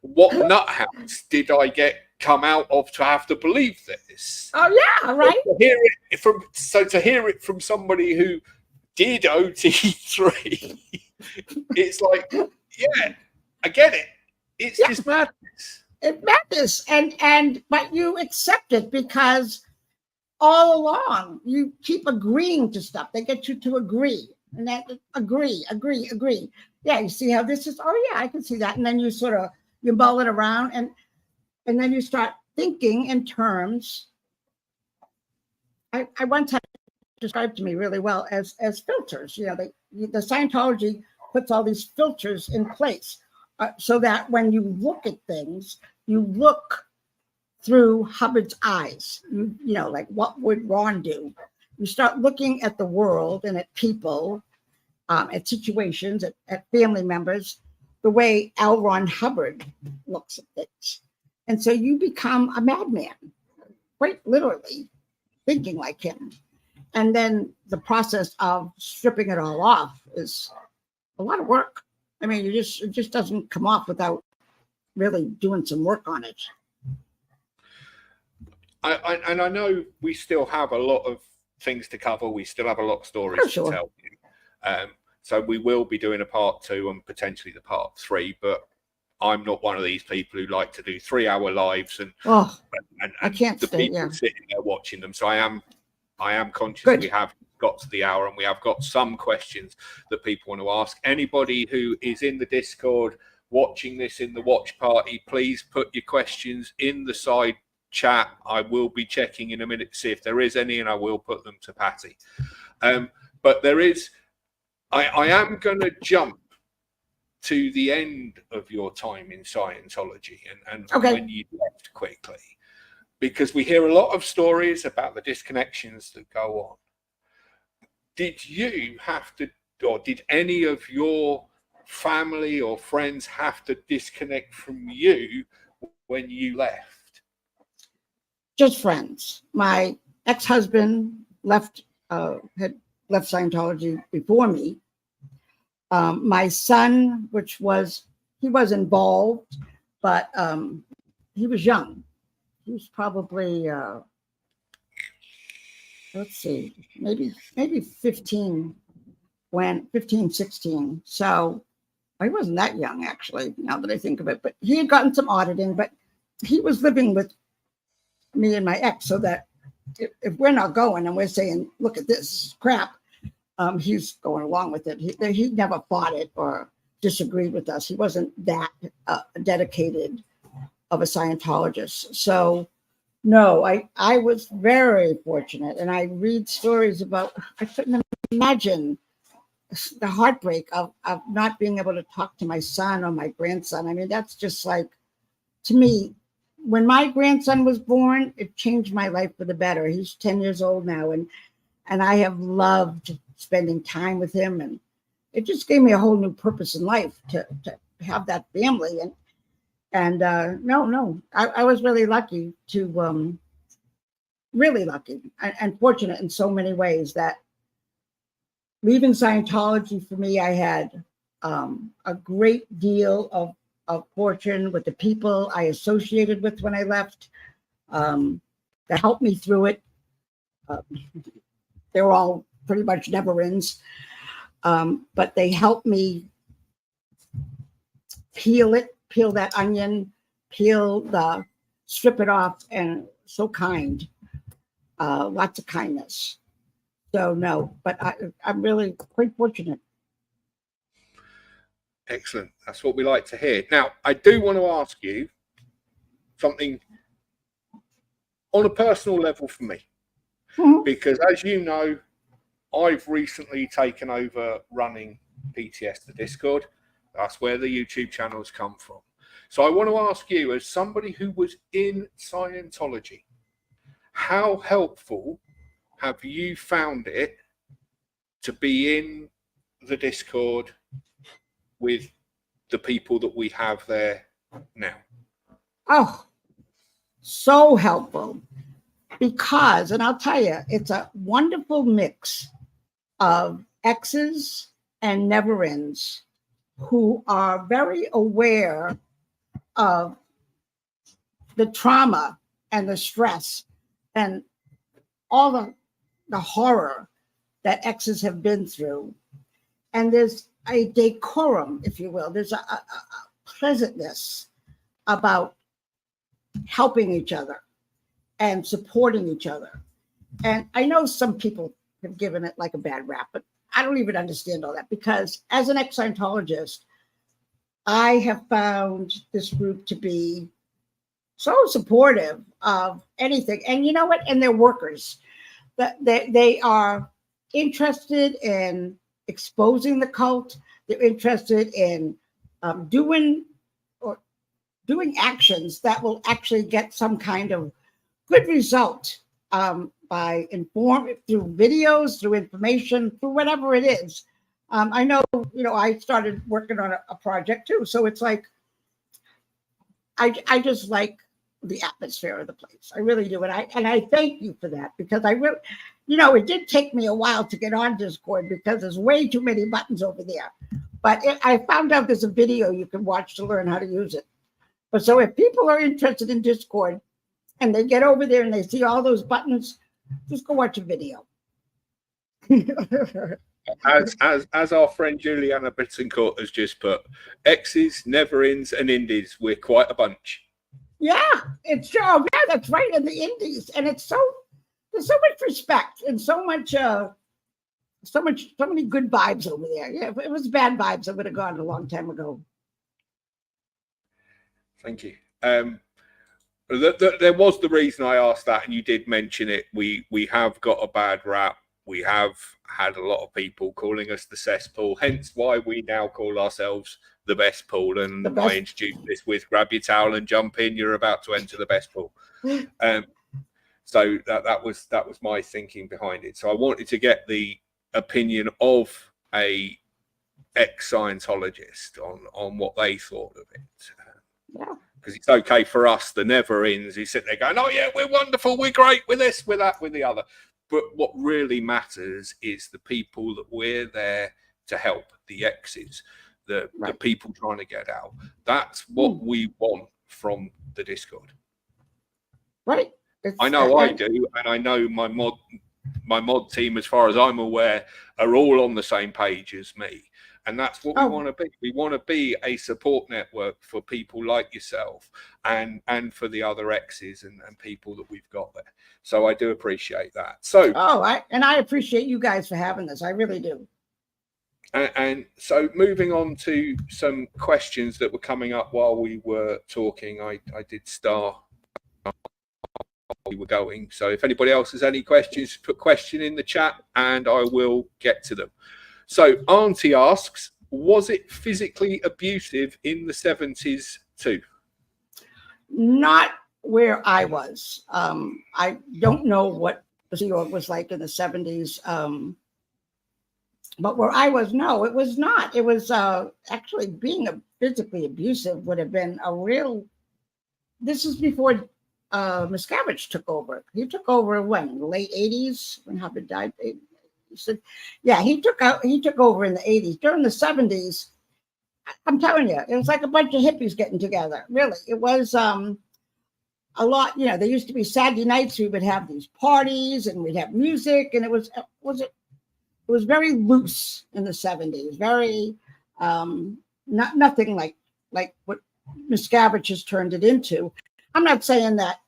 what nuthouse did I come out of to have to believe this? Oh yeah, right. To hear it from somebody who did OT3, it's like, yeah, I get it. It's just madness. It's madness, but you accept it because all along you keep agreeing to stuff. They get you to agree, and that agree. Yeah, you see how this is? Oh yeah, I can see that. And then you sort of mull it around, and then you start thinking in terms. I once had described to me really well as filters. The Scientology puts all these filters in place so that when you look at things, you look through Hubbard's eyes. Like what would Ron do? You start looking at the world and at people, at situations, at family members, the way L. Ron Hubbard looks at things. And so you become a madman, quite literally, thinking like him. And then the process of stripping it all off is a lot of work. I mean, it just doesn't come off without really doing some work on it. I know we still have a lot of things to cover. We still have a lot of stories to tell you. So we will be doing a part 2 and potentially the part 3, but I'm not one of these people who like to do 3-hour lives and I can't the people sitting there watching them. So I am conscious we have got to the hour and we have got some questions that people want to ask. Anybody who is in the Discord watching this in the watch party, please put your questions in the side chat. I will be checking in a minute to see if there is any, and I will put them to Patty. But there is, I am going to jump to the end of your time in Scientology and when you left quickly. because we hear a lot of stories about the disconnections that go on. Did you have to, or did any of your family or friends have to disconnect from you when you left? Just friends. My ex-husband had left Scientology before me. My son, he was involved, but he was young. He was probably, let's see, maybe 15, 16. So he wasn't that young, actually, now that I think of it. But he had gotten some auditing, but he was living with me and my ex, so that if we're not going and we're saying, look at this crap, he's going along with it. He never fought it or disagreed with us. He wasn't that dedicated of a Scientologist. So no, I was very fortunate, and I read stories about, I couldn't imagine the heartbreak of not being able to talk to my son or my grandson. I mean, that's just like, to me, when my grandson was born, it changed my life for the better. He's 10 years old now, and I have loved spending time with him, and it just gave me a whole new purpose in life to have that family. And I was really lucky really lucky and fortunate in so many ways that leaving Scientology, for me, I had a great deal of fortune with the people I associated with when I left, that helped me through it. They were all pretty much never-ends, but they helped me peel that onion, strip it off, and so kind, lots of kindness. So no, but I'm really quite fortunate. Excellent. That's what we like to hear. Now, I do want to ask you something on a personal level for me, because as you know, I've recently taken over running PTS, the Discord. That's where the YouTube channels come from. So I want to ask you, as somebody who was in Scientology, how helpful have you found it to be in the Discord with the people that we have there now? Oh, so helpful, because, and I'll tell you, it's a wonderful mix of exes and never-ends who are very aware of the trauma and the stress and all the horror that exes have been through. And there's a decorum, if you will. There's a pleasantness about helping each other and supporting each other. And I know some people have given it like a bad rap, but I don't even understand all that, because as an ex-Scientologist, I have found this group to be so supportive of anything. And you know what? And they're workers. They are interested in exposing the cult. They're interested in doing actions that will actually get some kind of good result, by informing through videos, through information, through whatever it is. I know, I started working on a project too. So it's like, I just like the atmosphere of the place. I really do. And I thank you for that, because I really, it did take me a while to get on Discord, because there's way too many buttons over there. But I found out there's a video you can watch to learn how to use it. But so if people are interested in Discord and they get over there and they see all those buttons, just go watch a video. As our friend Juliana Bittencourt has just put, X's, never-ends, and indies, we're quite a bunch. Yeah, it's true. Oh, yeah, that's right. And the indies, and there's so much respect and so many good vibes over there. Yeah, if it was bad vibes, I would have gone a long time ago. Thank you. There was the reason I asked that, and you did mention it. We have got a bad rap we have had a lot of people calling us the cesspool, hence why we now call ourselves the best pool. And I introduced this with grab your towel and jump in, you're about to enter the best pool. So that was my thinking behind it. So I wanted to get the opinion of a ex-Scientologist on what they thought of it. Because it's okay for us, the never-ins, who sit there going, oh yeah, we're wonderful, we're great, we're this, we're that, we're the other. But what really matters is the people that we're there to help, the exes, the people trying to get out. That's what we want from the Discord. Right. I know I do, and I know my mod team, as far as I'm aware, are all on the same page as me. And that's what we want to be. We want to be a support network for people like yourself and for the other exes and people that we've got there. So I do appreciate that. So I appreciate you guys for having this. I really do. And so moving on to some questions that were coming up while we were talking, I did start we were going. So if anybody else has any questions, put question in the chat and I will get to them. So Auntie asks, was it physically abusive in the 70s too? Not where I was. I don't know what New York was like in the 70s. But where I was, no, it was not. It was actually being physically abusive would have been a real, this is before Miscavige took over. He took over when, in the late 80s when Hubbard died? He said, yeah, he took over in the 80s. During the 70s, I'm telling you, it was like a bunch of hippies getting together. Really, it was a lot. You know, there used to be Saturday nights we would have these parties and we'd have music, and it was very loose in the 70s. Very nothing like what Miscavige has turned it into. I'm not saying that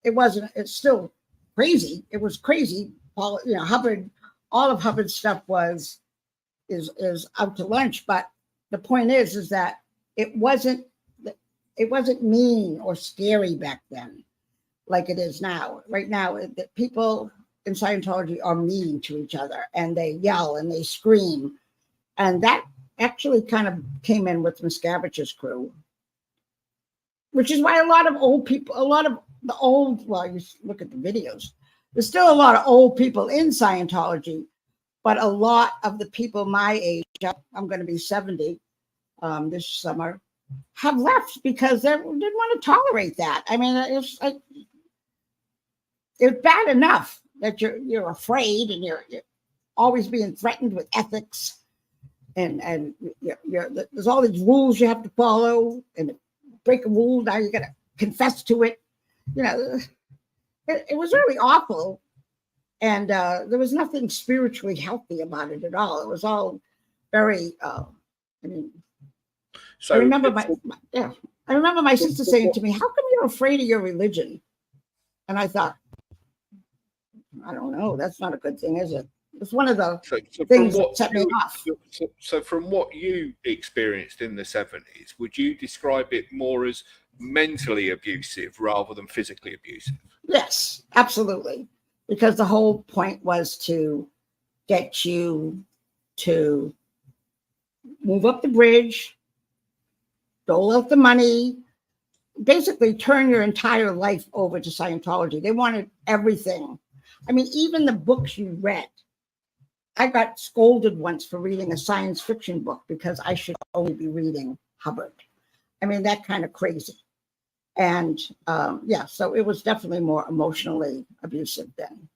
it wasn't. It's still crazy. It was crazy. Paul, you know, Hubbard. All of Hubbard's stuff is out to lunch, but the point is that it wasn't mean or scary back then, like it is now. Right now, the people in Scientology are mean to each other, and they yell and they scream, and that actually kind of came in with Miscavige's crew, which is why a lot of the old, well, you look at the videos. There's still a lot of old people in Scientology, but a lot of the people my age, I'm going to be 70 this summer, have left because they didn't want to tolerate that. I mean, it's bad enough that you're afraid and you're always being threatened with ethics, and there's all these rules you have to follow, and break a rule, now you got to confess to it. You know. It was really awful, and there was nothing spiritually healthy about it at all. It was all very. I mean, so I remember my sister saying to me, "How come you're afraid of your religion?" And I thought, I don't know. That's not a good thing, is it? It's one of the things that set me off. So, from what you experienced in the 70s, would you describe it more as mentally abusive rather than physically abusive? Yes, absolutely. Because the whole point was to get you to move up the bridge, dole out the money, basically turn your entire life over to Scientology. They wanted everything. I mean, even the books you read. I got scolded once for reading a science fiction book because I should only be reading Hubbard. I mean, that kind of crazy. And so it was definitely more emotionally abusive then.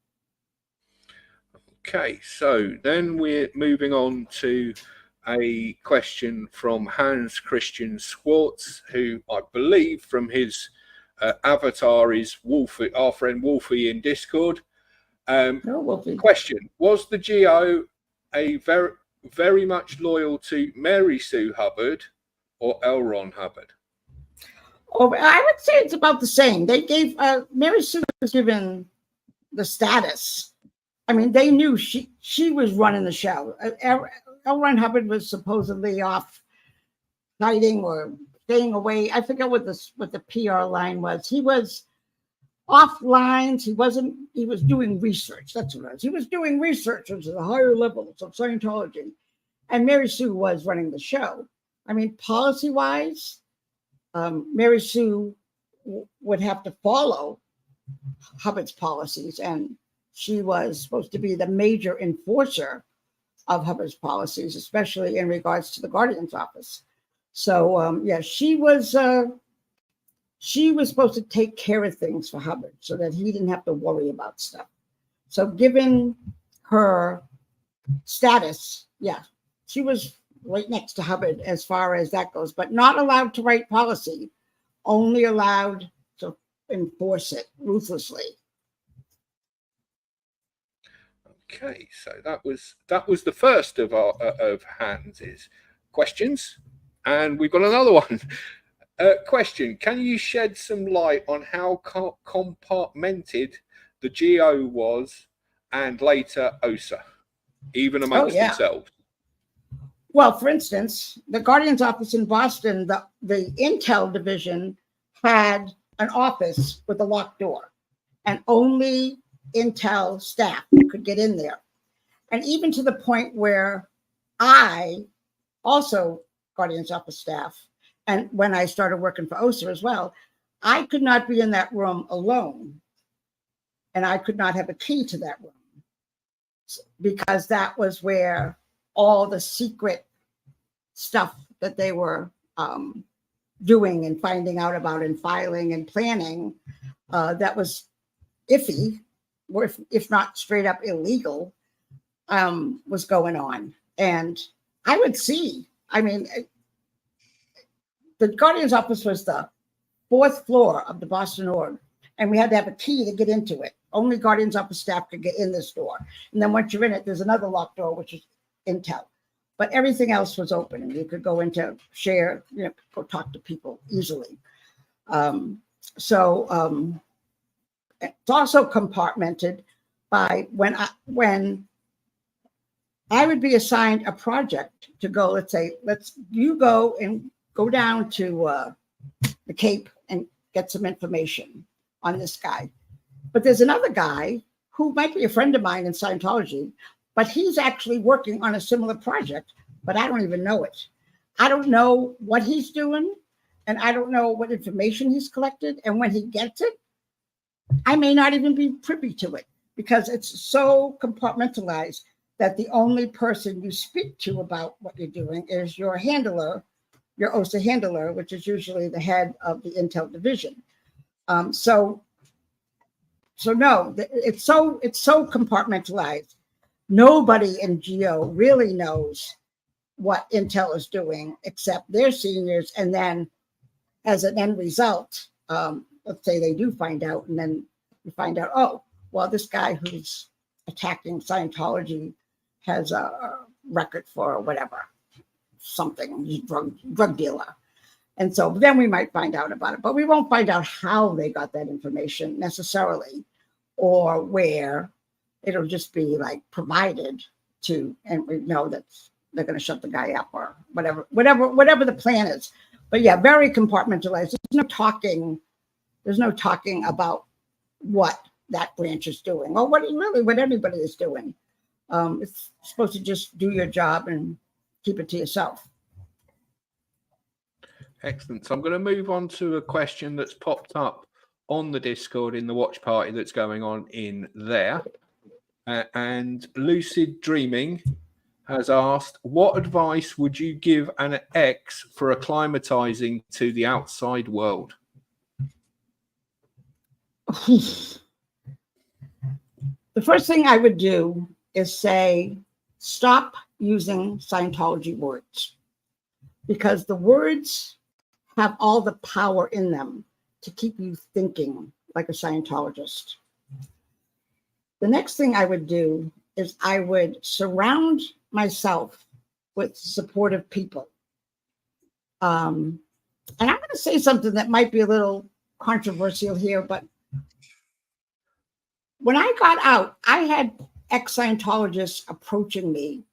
Okay, so then we're moving on to a question from Hans Christian Schwartz, who I believe from his avatar is Wolfie, our friend Wolfie in Discord. Question: was the GO a very much loyal to Mary Sue Hubbard or L. Ron Hubbard? Oh, I would say it's about the same. They gave Mary Sue was given the status. I mean, they knew she was running the show. L. Ron Hubbard was supposedly off fighting or staying away. I forget what the PR line was. He was off lines. He was doing research. That's what it was. He was doing research into the higher levels of Scientology. And Mary Sue was running the show. I mean, policy-wise, Mary Sue would have to follow Hubbard's policies, and she was supposed to be the major enforcer of Hubbard's policies, especially in regards to the Guardian's office. So, yeah, she was supposed to take care of things for Hubbard so that he didn't have to worry about stuff. So given her status, yeah, she was right next to Hubbard as far as that goes, but not allowed to write policy, only allowed to enforce it ruthlessly. Okay, so that was the first of our of Hans's questions, and we've got another one. Question: can you shed some light on how compartmented the GO was, and later OSA, even amongst themselves? Well, for instance, the Guardian's office in Boston, the Intel division had an office with a locked door, and only Intel staff could get in there. And even to the point where I also Guardian's office staff, and when I started working for OSA as well, I could not be in that room alone, and I could not have a key to that room, because that was where all the secret stuff that they were doing and finding out about and filing and planning, that was iffy, or if not straight up illegal, was going on. And I would see, I mean, the Guardian's office was the 4th floor of the Boston org, and we had to have a key to get into it. Only Guardian's office staff could get in this door. And then once you're in it, there's another locked door, which is Intel. But everything else was open, and you could go into share, go talk to people easily. So it's also compartmented by when I would be assigned a project to go, let's say, you go and go down to the Cape and get some information on this guy. But there's another guy who might be a friend of mine in Scientology, but he's actually working on a similar project, but I don't even know it. I don't know what he's doing, and I don't know what information he's collected. And when he gets it, I may not even be privy to it, because it's so compartmentalized that the only person you speak to about what you're doing is your handler, your OSA handler, which is usually the head of the Intel division. So no, it's so compartmentalized. Nobody in GO really knows what Intel is doing except their seniors. And then as an end result, let's say they do find out, and then you find out, oh, well, this guy who's attacking Scientology has a record for whatever, something, he's drug dealer. And so then we might find out about it, but we won't find out how they got that information necessarily, or where. It'll just be like provided to, and we know that they're going to shut the guy up or whatever the plan is. But yeah, very compartmentalized. There's no talking about what that branch is doing, or what anybody is doing. It's supposed to just do your job and keep it to yourself. Excellent. So I'm going to move on to a question that's popped up on the Discord in the watch party that's going on in there. And Lucid Dreaming has asked, what advice would you give an ex for acclimatizing to the outside world? The first thing I would do is say, stop using Scientology words, because the words have all the power in them to keep you thinking like a Scientologist. The next thing I would do is I would surround myself with supportive people. And I'm going to say something that might be a little controversial here, but when I got out, I had ex-Scientologists approaching me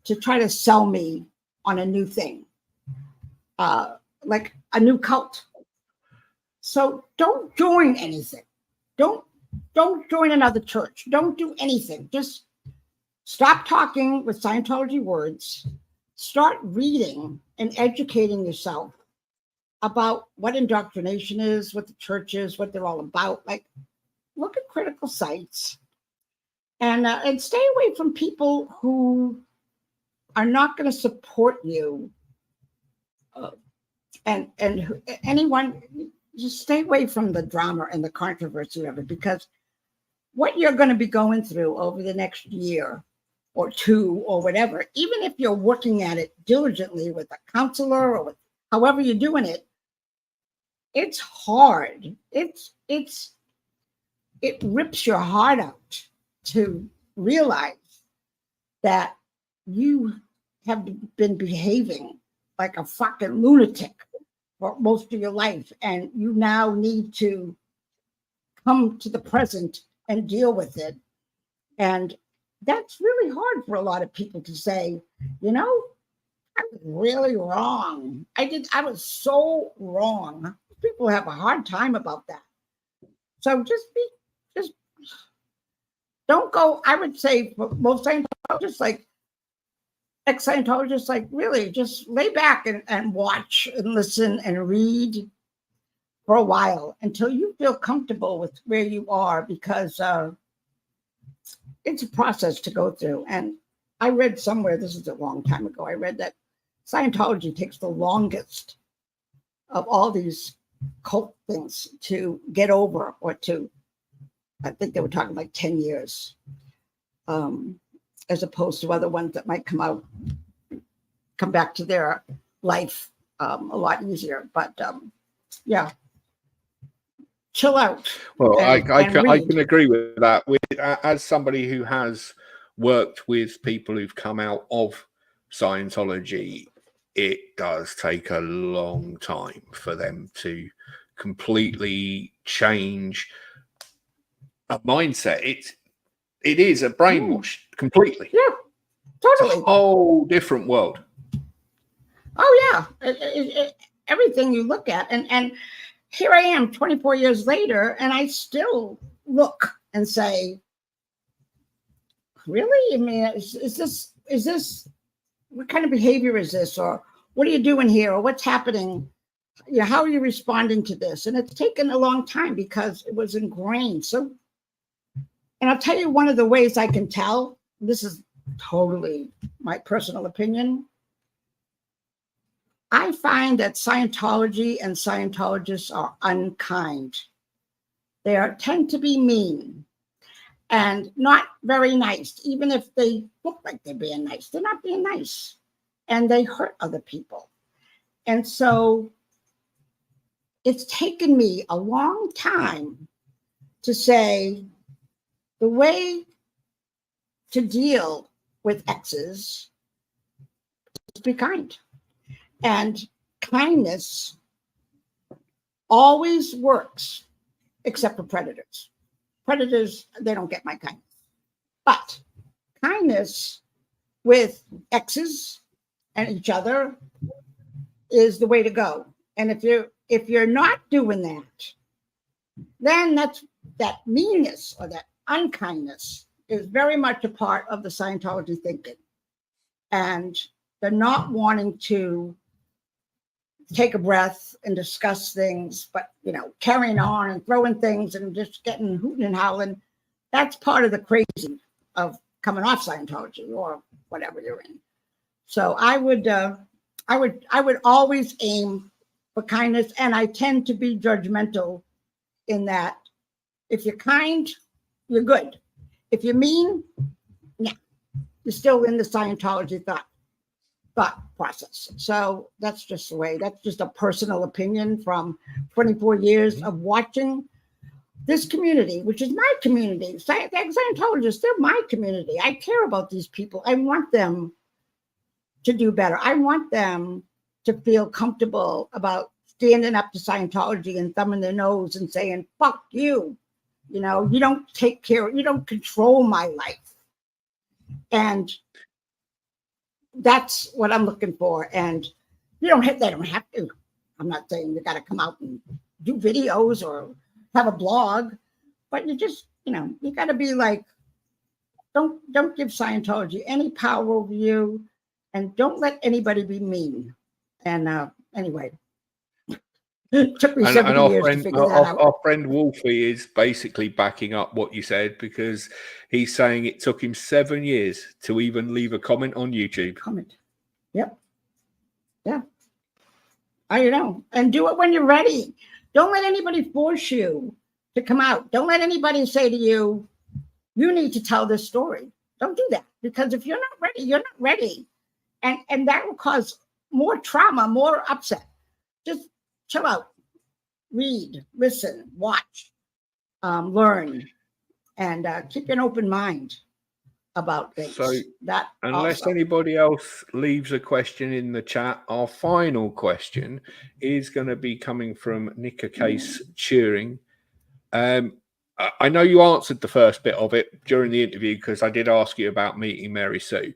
to try to sell me on a new thing, like a new cult. So don't join anything. don't join another church. Don't do anything. Just stop talking with Scientology words. Start reading and educating yourself about what indoctrination is, what the church is, what they're all about. Like, look at critical sites, and stay away from people who are not going to support you. And anyone, just stay away from the drama and the controversy of it, because what you're going to be going through over the next year or two or whatever, even if you're working at it diligently with a counselor or with however you're doing it, it's hard. It rips your heart out to realize that you have been behaving like a fucking lunatic for most of your life, and you now need to come to the present and deal with it. And that's really hard for a lot of people to say, you know, I was really wrong. I was so wrong. People have a hard time about that. So just don't go. I would say for most Scientologists, like ex-Scientologists, like really just lay back and watch and listen and read for a while until you feel comfortable with where you are, because it's a process to go through. And I read somewhere, this is a long time ago, I read that Scientology takes the longest of all these cult things to get over, or to, I think they were talking like 10 years, as opposed to other ones that might come back to their life a lot easier. But yeah, chill out. Well, I can agree with that. As somebody who has worked with people who've come out of Scientology, it does take a long time for them to completely change a mindset. It is a brainwash completely. Yeah, totally. It's a whole different world. Oh yeah, everything you look at, and here I am 24 years later, and I still look and say, really? I mean, is this what kind of behavior is this, or what are you doing here, or what's happening? You know, how are you responding to this? And it's taken a long time because it was ingrained. So, and I'll tell you one of the ways I can tell, this is totally my personal opinion. I find that Scientology and Scientologists are unkind. They tend to be mean and not very nice. Even if they look like they're being nice, they're not being nice. And they hurt other people. And so it's taken me a long time to say the way to deal with exes is to be kind. And kindness always works, except for predators. Predators, they don't get my kindness. But kindness with exes and each other is the way to go. And if you're not doing that, then that meanness or that unkindness is very much a part of the Scientology thinking. And they're not wanting to take a breath and discuss things, but, you know, carrying on and throwing things and just getting hooting and howling. That's part of the crazy of coming off Scientology or whatever you're in. So I would always aim for kindness, and I tend to be judgmental in that if you're kind, you're good. If you're mean, yeah, you're still in the Scientology thought process. So that's just the way. That's just a personal opinion from 24 years of watching this community, which is my community. Scientologists, they're my community. I care about these people. I want them to do better. I want them to feel comfortable about standing up to Scientology and thumbing their nose and saying, fuck you. You know, you don't you don't control my life. And that's what I'm looking for. And they don't have to. I'm not saying you got to come out and do videos or have a blog, but you just, you got to be like, don't give Scientology any power over you, and don't let anybody be mean. And anyway, it took me 70 years to figure that out. Our friend Wolfie is basically backing up what you said, because he's saying it took him 7 years to even leave a comment on YouTube. Yep. Yeah. And do it when you're ready. Don't let anybody force you to come out. Don't let anybody say to you, you need to tell this story. Don't do that, because if you're not ready, you're not ready. And that will cause more trauma, more upset. Just chill out, read, listen, watch, learn, and keep an open mind about things. So unless anybody else leaves a question in the chat, our final question is going to be coming from Nika Case Turing. I know you answered the first bit of it during the interview, because I did ask you about meeting Mary Sue,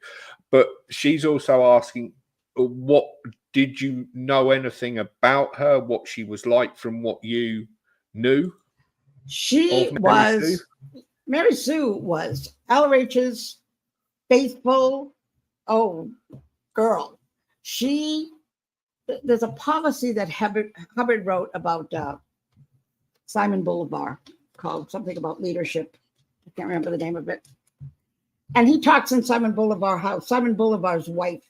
but she's also asking, what did you know anything about her, what she was like from what you knew? Mary Sue was LRH's faithful girl. There's a policy that Hubbard wrote about Simon Bolivar called something about leadership. I can't remember the name of it. And he talks in Simon Bolivar how Simon Bolivar's wife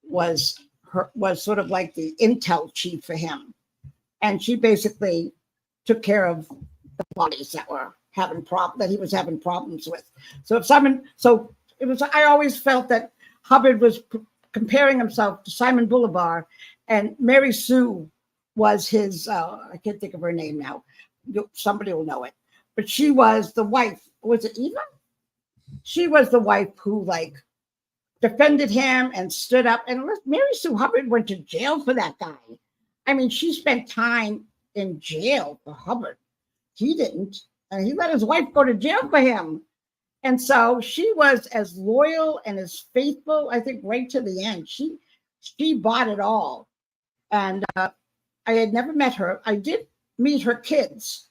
was sort of like the intel chief for him. And she basically took care of the bodies that were that he was having problems with. I always felt that Hubbard was comparing himself to Simon Bolivar, and Mary Sue was his, I can't think of her name now. Somebody will know it. But she was the wife. Was it Eva? She was the wife who defended him and stood up. And Mary Sue Hubbard went to jail for that guy. I mean, she spent time in jail for Hubbard. He didn't. And he let his wife go to jail for him. And so she was as loyal and as faithful, I think, right to the end. She bought it all. And I had never met her. I did meet her kids,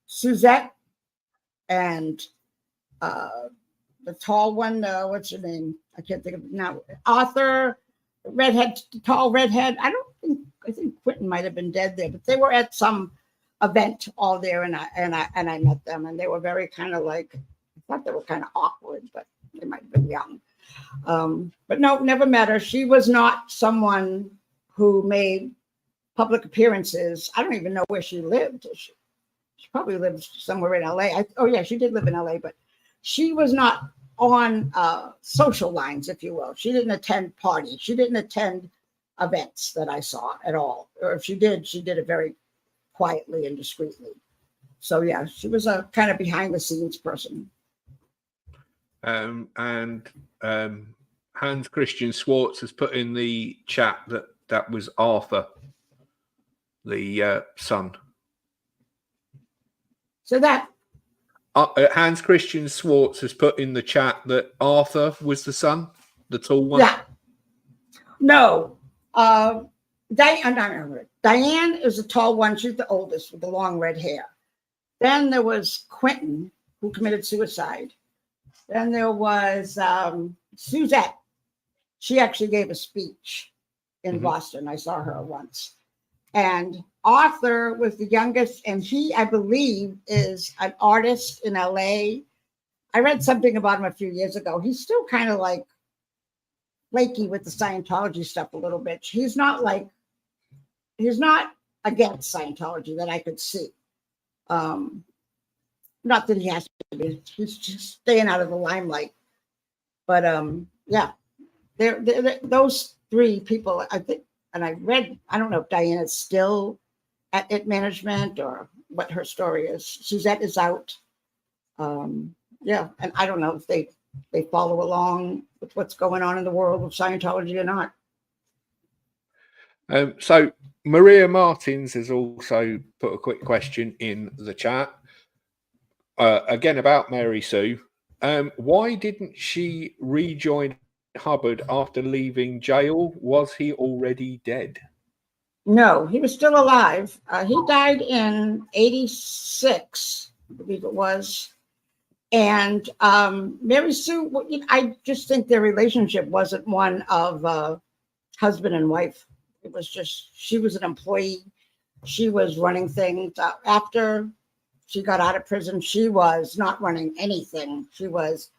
Suzette and the tall one, what's her name? I can't think of it now. Arthur, redhead, tall redhead. I think Quentin might have been dead there, but they were at some event all there, and I met them, and they were very kind of I thought they were kind of awkward, but they might have been young. But no, never met her. She was not someone who made public appearances. I don't even know where she lived. She probably lived somewhere in LA. She did live in LA, but she was not on social lines, if you will. She didn't attend parties. She didn't attend events that I saw at all. Or if she did it very quietly and discreetly. So yeah, she was a kind of behind the scenes person. And Hans Christian Schwartz has put in the chat that was Arthur, the son. So that Hans Christian Schwartz has put in the chat that Arthur was the son, the tall one. Yeah. No. Diane is the tall one. She's the oldest with the long red hair. Then there was Quentin, who committed suicide. Then there was Suzette. She actually gave a speech in Boston. I saw her once. And Arthur was the youngest, and he, I believe, is an artist in LA. I read something about him a few years ago. He's still kind of flaky with the Scientology stuff a little bit. He's not against Scientology that I could see. Not that he has to be. He's just staying out of the limelight. But yeah, those three people, I think. And I read, I don't know if Diane is still at IT Management or what her story is. Suzette is out. Yeah, and I don't know if they follow along with what's going on in the world of Scientology or not. So Maria Martins has also put a quick question in the chat. Again, about Mary Sue. Why didn't she rejoin Hubbard after leaving jail? Was he already dead? No, he was still alive. He died in 86, I believe it was. And Mary Sue, I just think their relationship wasn't one of husband and wife. It was just, she was an employee. She was running things. After she got out of prison, she was not running anything. She was,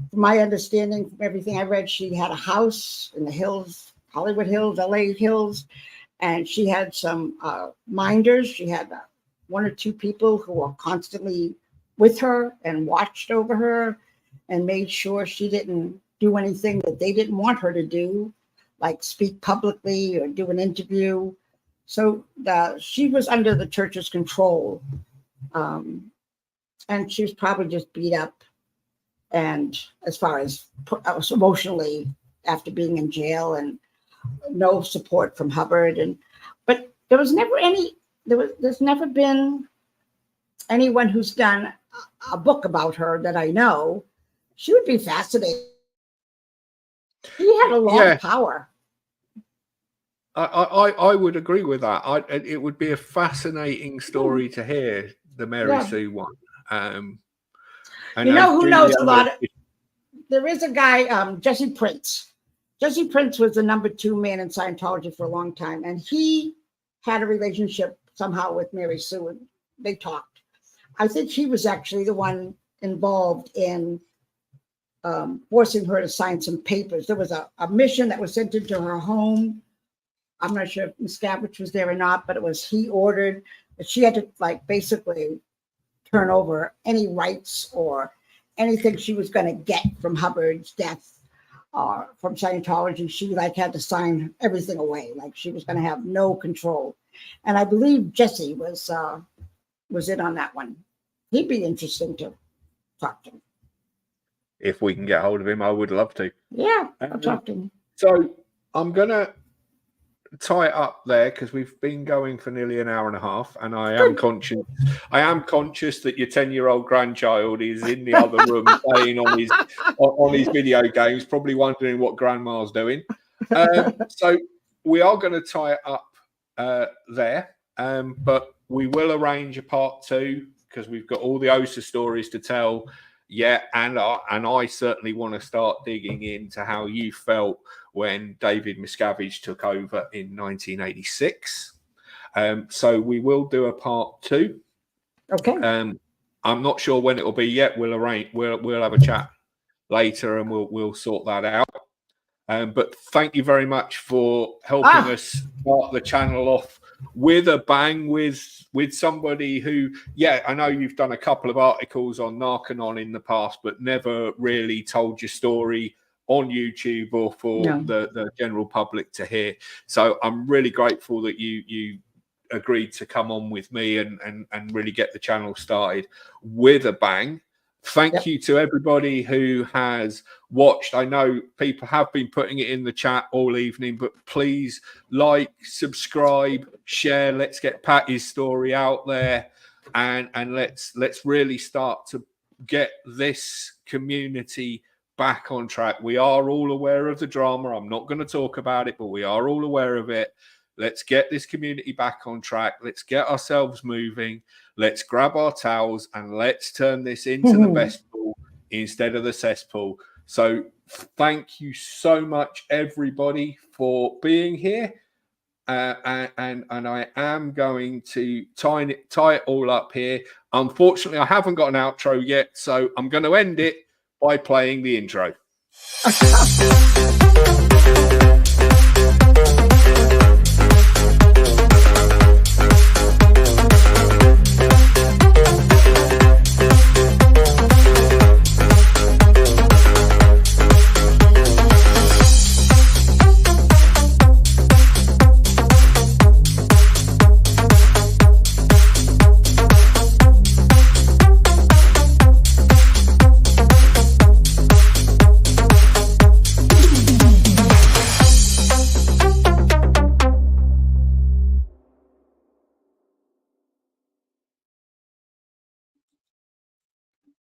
from my understanding, from everything I read, she had a house in the hills, Hollywood Hills, LA Hills, and she had some minders. She had one or two people who were constantly with her and watched over her and made sure she didn't do anything that they didn't want her to do, like speak publicly or do an interview. So she was under the church's control. And she was probably just beat up. And as far as emotionally, after being in jail, and no support from Hubbard. But there was never there's never been anyone who's done a book about her that I know. She would be fascinating. She had a lot of power. I would agree with that. It would be a fascinating story to hear, the Mary Sue one. And you know who knows a lot? There is a guy, Jesse Prince. Jesse Prince was the #2 man in Scientology for a long time, and he had a relationship somehow with Mary Sue, and they talked. I think he was actually the one involved in forcing her to sign some papers. There was a mission that was sent into her home. I'm not sure if Miscavige was there or not, but it was he ordered that she had to basically turn over any rights or anything she was going to get from Hubbard's death or from Scientology. She had to sign everything away. She was going to have no control. And I believe Jesse was in on that one. He'd be interesting to talk to. If we can get hold of him, I would love to. Yeah, I'll talk to him. So I'm going to tie it up there because we've been going for nearly an hour and a half, and I am conscious that your 10-year-old grandchild is in the other room playing on his video games, probably wondering what grandma's doing. So we are going to tie it up there, but we will arrange a part 2 because we've got all the OSA stories to tell. Yeah, and I certainly want to start digging into how you felt when David Miscavige took over in 1986. So we will do a part 2. Okay. I'm not sure when it will be yet. We'll arrange. We'll have a chat later, and we'll sort that out. But thank you very much for helping us start the channel off with a bang, with somebody who, I know you've done a couple of articles on Narconon in the past, but never really told your story on YouTube or for the general public to hear. So I'm really grateful that you agreed to come on with me and really get the channel started with a bang. Thank you to everybody who has watched. I know people have been putting it in the chat all evening, but please like, subscribe, share. Let's get Patty's story out there, and let's really start to get this community back on track. We are all aware of the drama. I'm not going to talk about it, but we are all aware of it. Let's get this community back on track. Let's get ourselves moving. Let's grab our towels and let's turn this into the best pool instead of the cesspool. So thank you so much, everybody, for being here. And I am going to tie it all up here. Unfortunately, I haven't got an outro yet, so I'm going to end it by playing the intro.